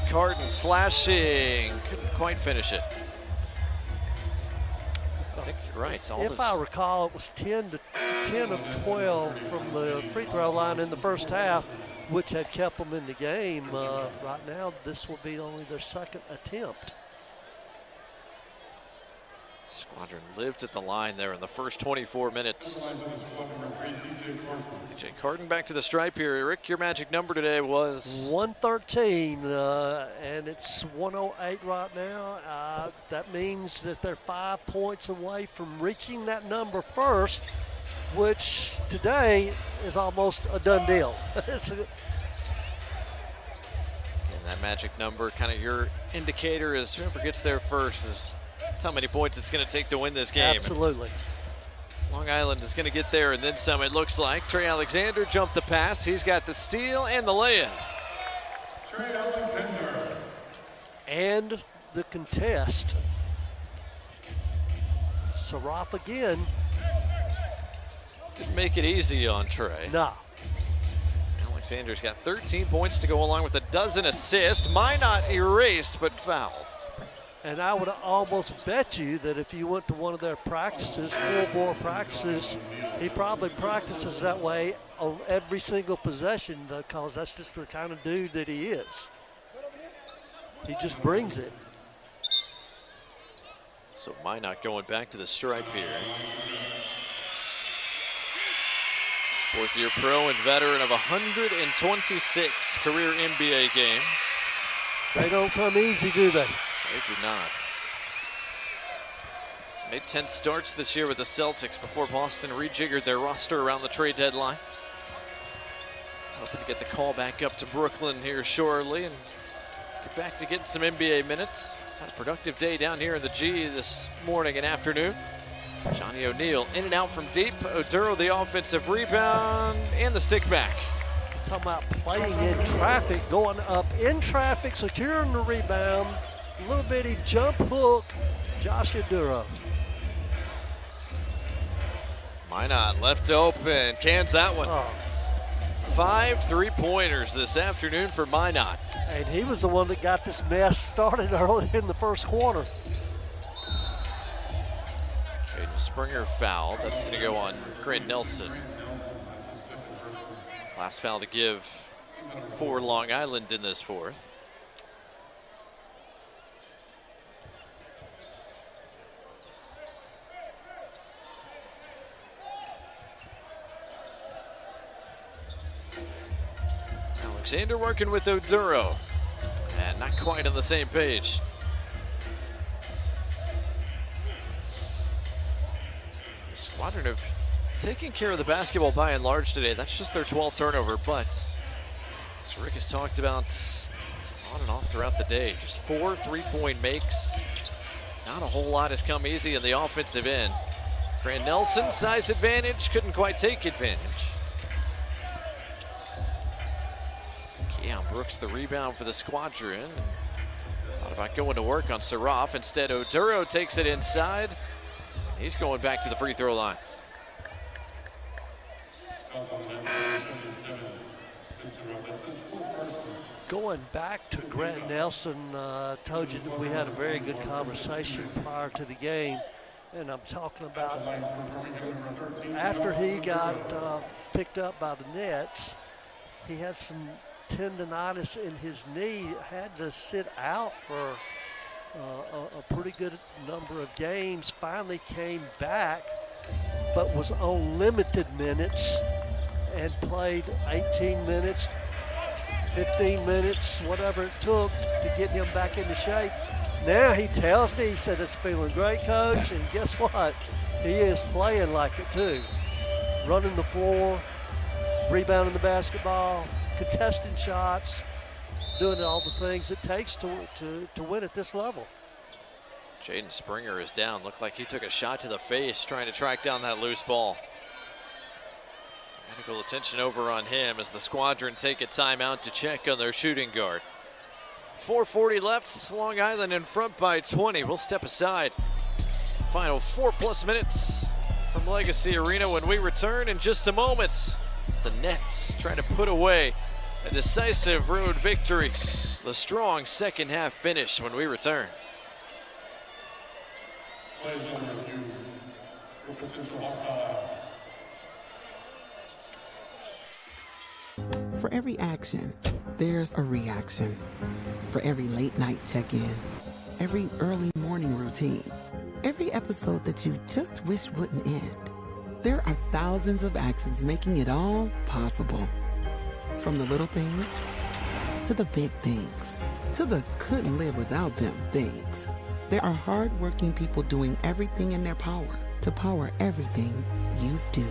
Carton slashing, couldn't quite finish it. I think you're right. If I recall, it was 10 of 12 from the free throw line in the first half, which had kept them in the game. Right now, this will be only their 2nd attempt. Squadron lived at the line there in the first 24 minutes. DJ Carton back to the stripe here. Rick, your magic number today was? 113, and it's 108 right now. That means that they're 5 points away from reaching that number first, which today is almost a done deal. And that magic number, kind of your indicator, is whoever gets there first is how many points it's going to take to win this game. Absolutely. Long Island is going to get there and then some, it looks like. Trey Alexander jumped the pass. He's got the steal and the lay-in. Trey Alexander. And the contest. Saraf again. Didn't make it easy on Trey. No. Alexander's got 13 points to go along with a dozen assists. Minot erased, but fouled. And I would almost bet you that if you went to one of their practices, full-bore practices, he probably practices that way on every single possession, because that's just the kind of dude that he is. He just brings it. So Minot going back to the stripe here. 4th-year pro and veteran of 126 career NBA games. They don't come easy, do they? They do not. Made 10 starts this year with the Celtics before Boston rejiggered their roster around the trade deadline. Hoping to get the call back up to Brooklyn here shortly and Get back to getting some NBA minutes. It's had a productive day down here in the G this morning and afternoon. Johnny O'Neal in and out from deep. Oduro the offensive rebound and the stick back. Talking about playing in traffic, going up in traffic, securing the rebound. Little bitty jump hook, Josh Oduro. Minot left open, cans that one. Oh. 5 3-pointers this afternoon for Minot. And he was the one that got this mess started early in the first quarter. Jaden Springer fouled. That's going to go on Grant Nelson. Last foul to give for Long Island in this fourth. Alexander working with Oduro, and not quite on the same page. The Squadron have taken care of the basketball by and large today. That's just their 12th turnover, but as Rick has talked about on and off throughout the day, just 4 3-point makes. Not a whole lot has come easy in the offensive end. Grant Nelson, size advantage, couldn't quite take advantage. Keon Brooks the rebound for the Squadron. And thought about going to work on Saraf. Instead, Oduro takes it inside. He's going back to the free throw line. Going back to Grant Nelson, told you that we had a very good conversation prior to the game. And I'm talking about after he got picked up by the Nets, he had some tendonitis in his knee, had to sit out for a pretty good number of games, finally came back, but was on limited minutes and played 18 minutes, 15 minutes, whatever it took to get him back into shape. Now he tells me, he said, it's feeling great, Coach, and guess what? He is playing like it too. Running the floor, rebounding the basketball, contesting shots, doing all the things it takes to win at this level. Jaden Springer is down. Looked like he took a shot to the face trying to track down that loose ball. Medical attention over on him as the Squadron take a timeout to check on their shooting guard. 4:40 left, Long Island in front by 20. We'll step aside. Final 4+ minutes from Legacy Arena when we return in just a moment. The Nets trying to put away a decisive road victory. The strong second half finish when we return. For every action, there's a reaction. For every late night check-in, every early morning routine, every episode that you just wish wouldn't end. There are thousands of actions making it all possible. From the little things, to the big things, to the couldn't live without them things. There are hardworking people doing everything in their power to power everything you do.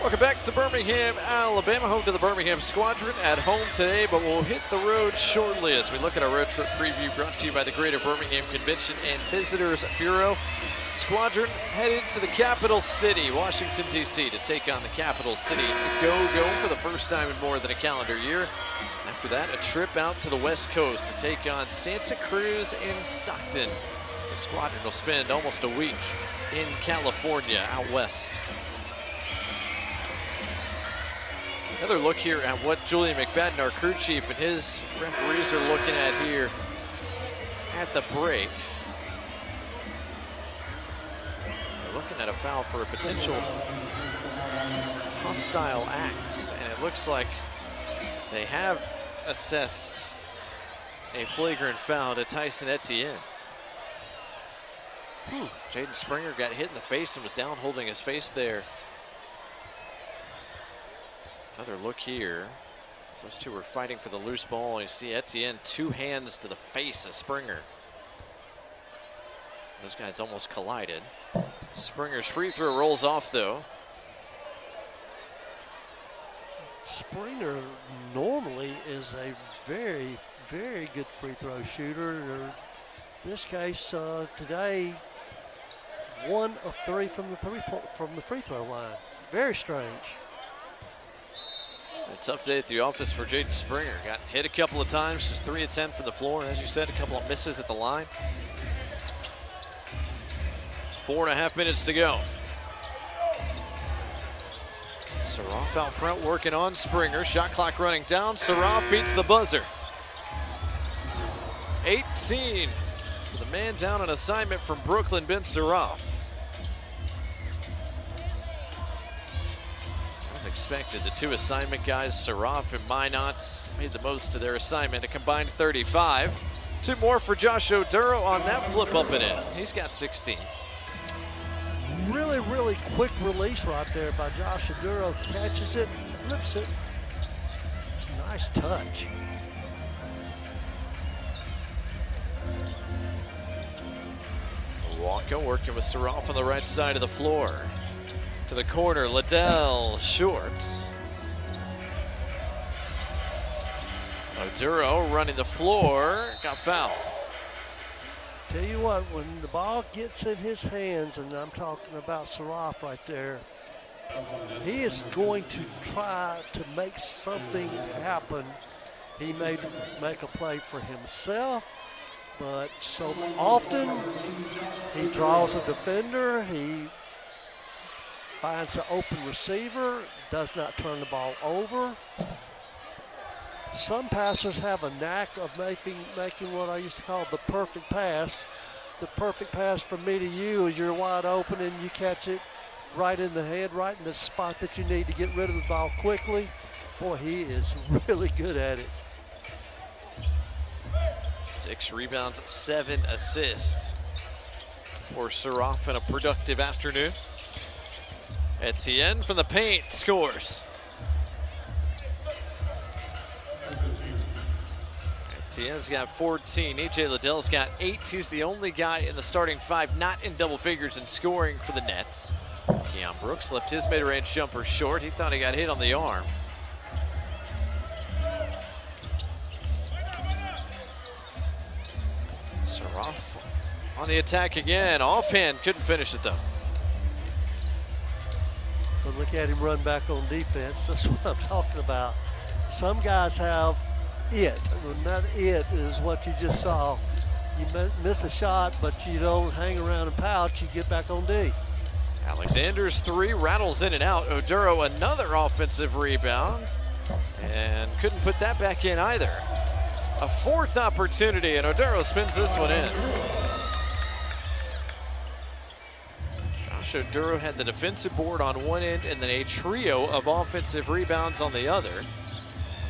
Welcome back to Birmingham, Alabama, home to the Birmingham Squadron at home today, but we'll hit the road shortly as we look at our road trip preview brought to you by the Greater Birmingham Convention and Visitors Bureau. Squadron headed to the capital city, Washington, D.C. to take on the capital city Go for the first time in more than a calendar year. After that, a trip out to the West Coast to take on Santa Cruz and Stockton. The squadron will spend almost a week in California out west. Another look here at what Julian McFadden, our crew chief, and his referees are looking at here at the break. They're looking at a foul for a potential hostile act, and it looks like they have assessed a flagrant foul to Tyson Etienne. Jaden Springer got hit in the face and was down holding his face there. Another look here. Those two were fighting for the loose ball. You see Etienne, 2 hands to the face of Springer. Those guys almost collided. Springer's free throw rolls off though. Springer normally is a very, very good free throw shooter. In this case, today, 1 of 3 from the free throw line. Very strange. A tough day at the office for Jaden Springer. Got hit a couple of times, just 3 of 10 from the floor. And as you said, a couple of misses at the line. 4.5 minutes to go. Saraf out front working on Springer. Shot clock running down. Saraf beats the buzzer. 18 for the man down on assignment from Brooklyn, Ben Saraf. As expected, the 2 assignment guys, Saraf and Minot, made the most of their assignment, a combined 35. 2 more for Josh Oduro on that flip up and in. He's got 16. Really, really quick release right there by Josh Oduro. Catches it, flips it. Nice touch. Walker working with Saraf on the right side of the floor. To the corner, Liddell short. Oduro running the floor, got fouled. Tell you what, when the ball gets in his hands, and I'm talking about Saraf right there, he is going to try to make something happen. He may make a play for himself, but so often he draws a defender, he finds an open receiver, does not turn the ball over. Some passers have a knack of making what I used to call the perfect pass. The perfect pass from me to you is you're wide open and you catch it right in the head, right in the spot that you need to get rid of the ball quickly. Boy, he is really good at it. 6 rebounds, 7 assists for Saraf in a productive afternoon. Etienne from the paint scores. Etienne's got 14. E.J. Liddell's got 8. He's the only guy in the starting 5 not in double figures in scoring for the Nets. Keon Brooks left his mid-range jumper short. He thought he got hit on the arm. Saraf on the attack again. Offhand, couldn't finish it though. But look at him run back on defense. That's what I'm talking about. Some guys have it. Well, not it is what you just saw. You miss a shot, but you don't hang around and pout. You get back on D. Alexander's 3 rattles in and out. Oduro another offensive rebound and couldn't put that back in either. A 4th opportunity and Oduro spins this one in. Josh Oduro had the defensive board on one end and then a trio of offensive rebounds on the other.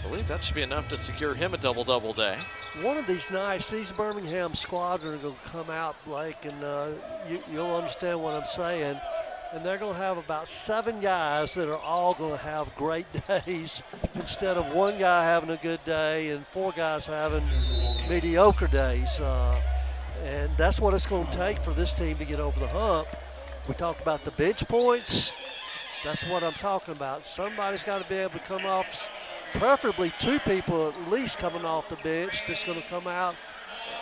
I believe that should be enough to secure him a double-double day. One of these nights, these Birmingham squadron are going to come out, Blake, and you'll understand what I'm saying. And they're going to have about 7 guys that are all going to have great days instead of one guy having a good day and 4 guys having mediocre days. And that's what it's going to take for this team to get over the hump. We talked about the bench points. That's what I'm talking about. Somebody's got to be able to come off, preferably 2 people at least coming off the bench that's going to come out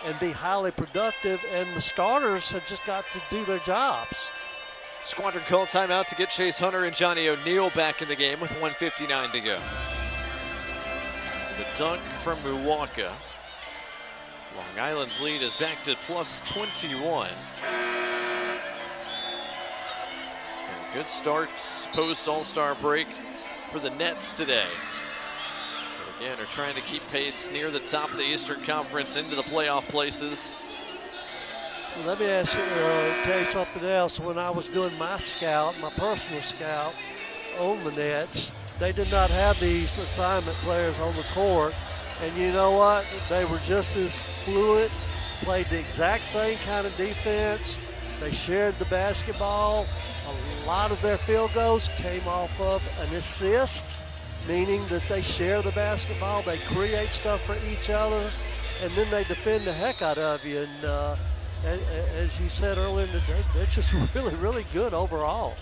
and be highly productive. And the starters have just got to do their jobs. Squadron called timeout to get Chase Hunter and Johnny O'Neal back in the game with 1:59 to go. The dunk from Milwaukee Long Island's lead is back to plus 21. And a good start post All-Star break for the Nets today. But again, are trying to keep pace near the top of the Eastern Conference into the playoff places. Well, let me ask you, tell you something else. When I was doing my personal scout on the Nets, they did not have these assignment players on the court. And you know what? They were just as fluid, played the exact same kind of defense. They shared the basketball. A lot of their field goals came off of an assist, meaning that they share the basketball, they create stuff for each other, and then they defend the heck out of you. And as you said earlier, they're just really, really good overall.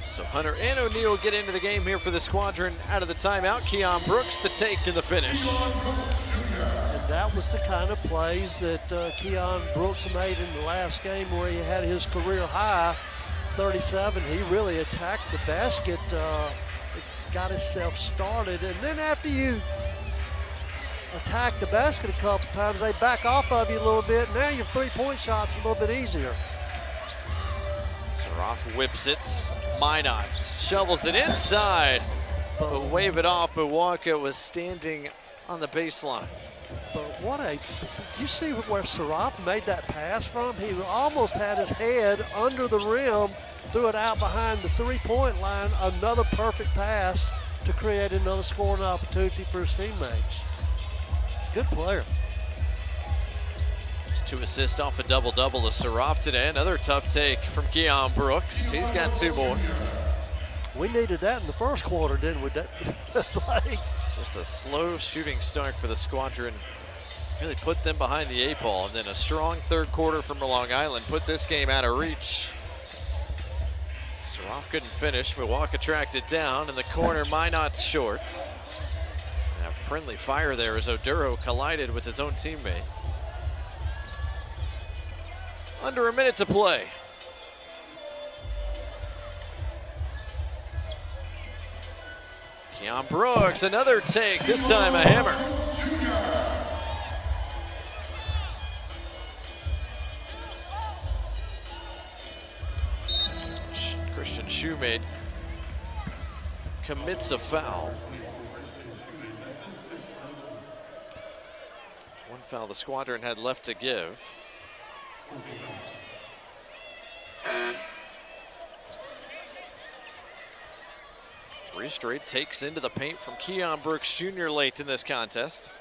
So Hunter and O'Neal get into the game here for the Squadron out of the timeout. Keon Brooks, the take and the finish. And that was the kind of plays that Keon Brooks made in the last game where he had his career high, 37. He really attacked the basket, got himself started. And then after you attack the basket a couple times, they back off of you a little bit. Now your three-point shot's a little bit easier. Saraf whips it. Minot shovels it inside, but wave it off. Milwaukee was standing on the baseline. But you see where Saraf made that pass from? He almost had his head under the rim, threw it out behind the three-point line. Another perfect pass to create another scoring opportunity for his teammates. Good player. 2 assists off a double-double to Saraf today. Another tough take from Keon Brooks. He's got 2 more. We needed that in the first quarter, didn't we? Just a slow shooting start for the Squadron. Really put them behind the 8 ball. And then a strong third quarter from Long Island put this game out of reach. Saraf couldn't finish. Milwaukee tracked it down in the corner. Minot short. And a friendly fire there as Oduro collided with his own teammate. Under a minute to play. Keon Brooks, another take, this time a hammer. Christian Shoemate commits a foul. One foul the Squadron had left to give. 3 straight takes into the paint from Keon Brooks Jr. late in this contest.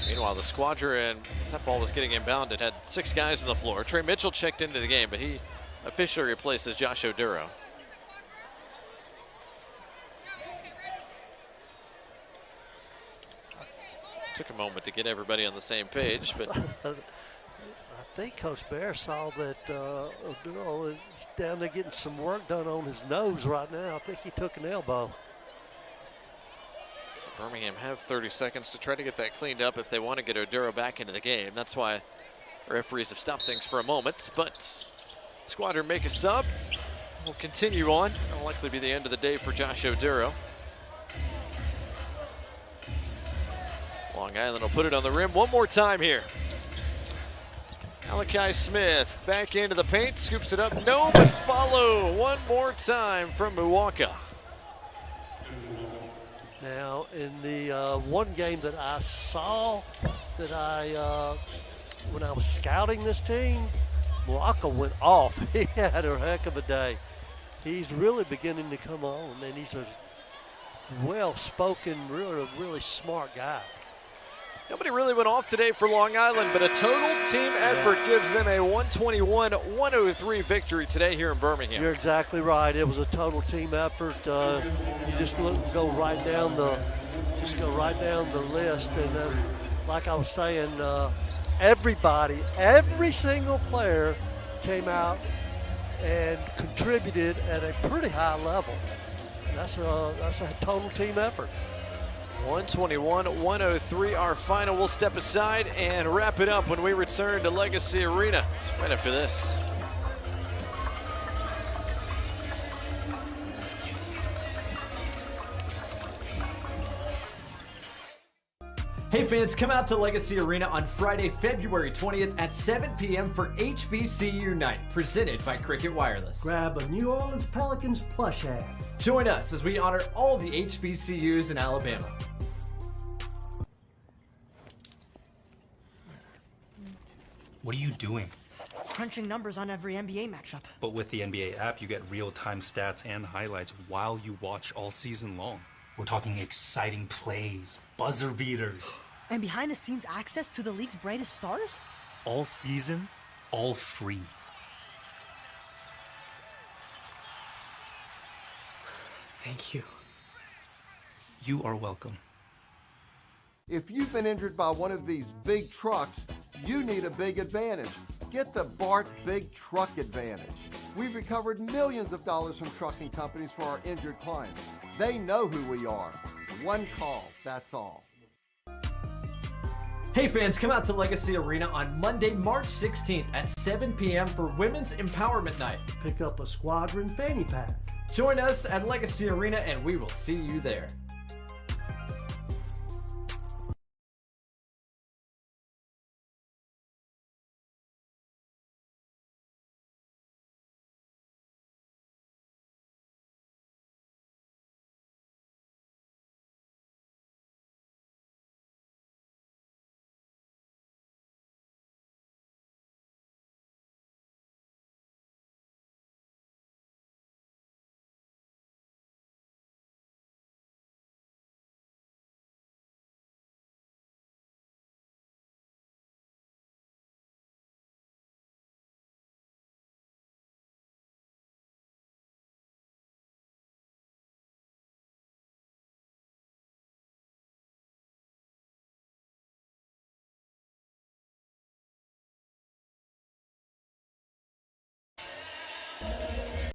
Meanwhile, the Squadron, as that ball was getting inbounded, had 6 guys on the floor. Trey Mitchell checked into the game, but he officially replaces Josh Oduro. Took a moment to get everybody on the same page, but I think Coach Bear saw that Oduro is down there getting some work done on his nose right now. I think he took an elbow. So Birmingham have 30 seconds to try to get that cleaned up if they want to get Oduro back into the game. That's why referees have stopped things for a moment, but Squadron make a sub. We'll continue on. It'll likely be the end of the day for Josh Oduro. Long Island will put it on the rim one more time here. Malachi Smith back into the paint, scoops it up. No, but follow one more time from Milwaukee. Now, in the one game that I saw, when I was scouting this team, Milwaukee went off. He had a heck of a day. He's really beginning to come on, and he's a well-spoken, really smart guy. Nobody really went off today for Long Island, but a total team effort gives them a 121-103 victory today here in Birmingham. You're exactly right. It was a total team effort. You just go right down the list, and like I was saying, every single player came out and contributed at a pretty high level. That's a total team effort. 121-103, our final. We'll step aside and wrap it up when we return to Legacy Arena right after this. Hey fans, come out to Legacy Arena on Friday, February 20th at 7 p.m. for HBCU Night, presented by Cricket Wireless. Grab a New Orleans Pelicans plush hat. Join us as we honor all the HBCUs in Alabama. What are you doing? Crunching numbers on every NBA matchup. But with the NBA app, you get real-time stats and highlights while you watch all season long. We're talking exciting plays, buzzer beaters. And behind-the-scenes access to the league's brightest stars? All season, all free. Thank you. You are welcome. If you've been injured by one of these big trucks, you need a big advantage. Get the BART Big Truck Advantage. We've recovered millions of dollars from trucking companies for our injured clients. They know who we are. One call, that's all. Hey fans, come out to Legacy Arena on Monday, March 16th at 7 p.m. for Women's Empowerment Night. Pick up a Squadron fanny pack. Join us at Legacy Arena and we will see you there.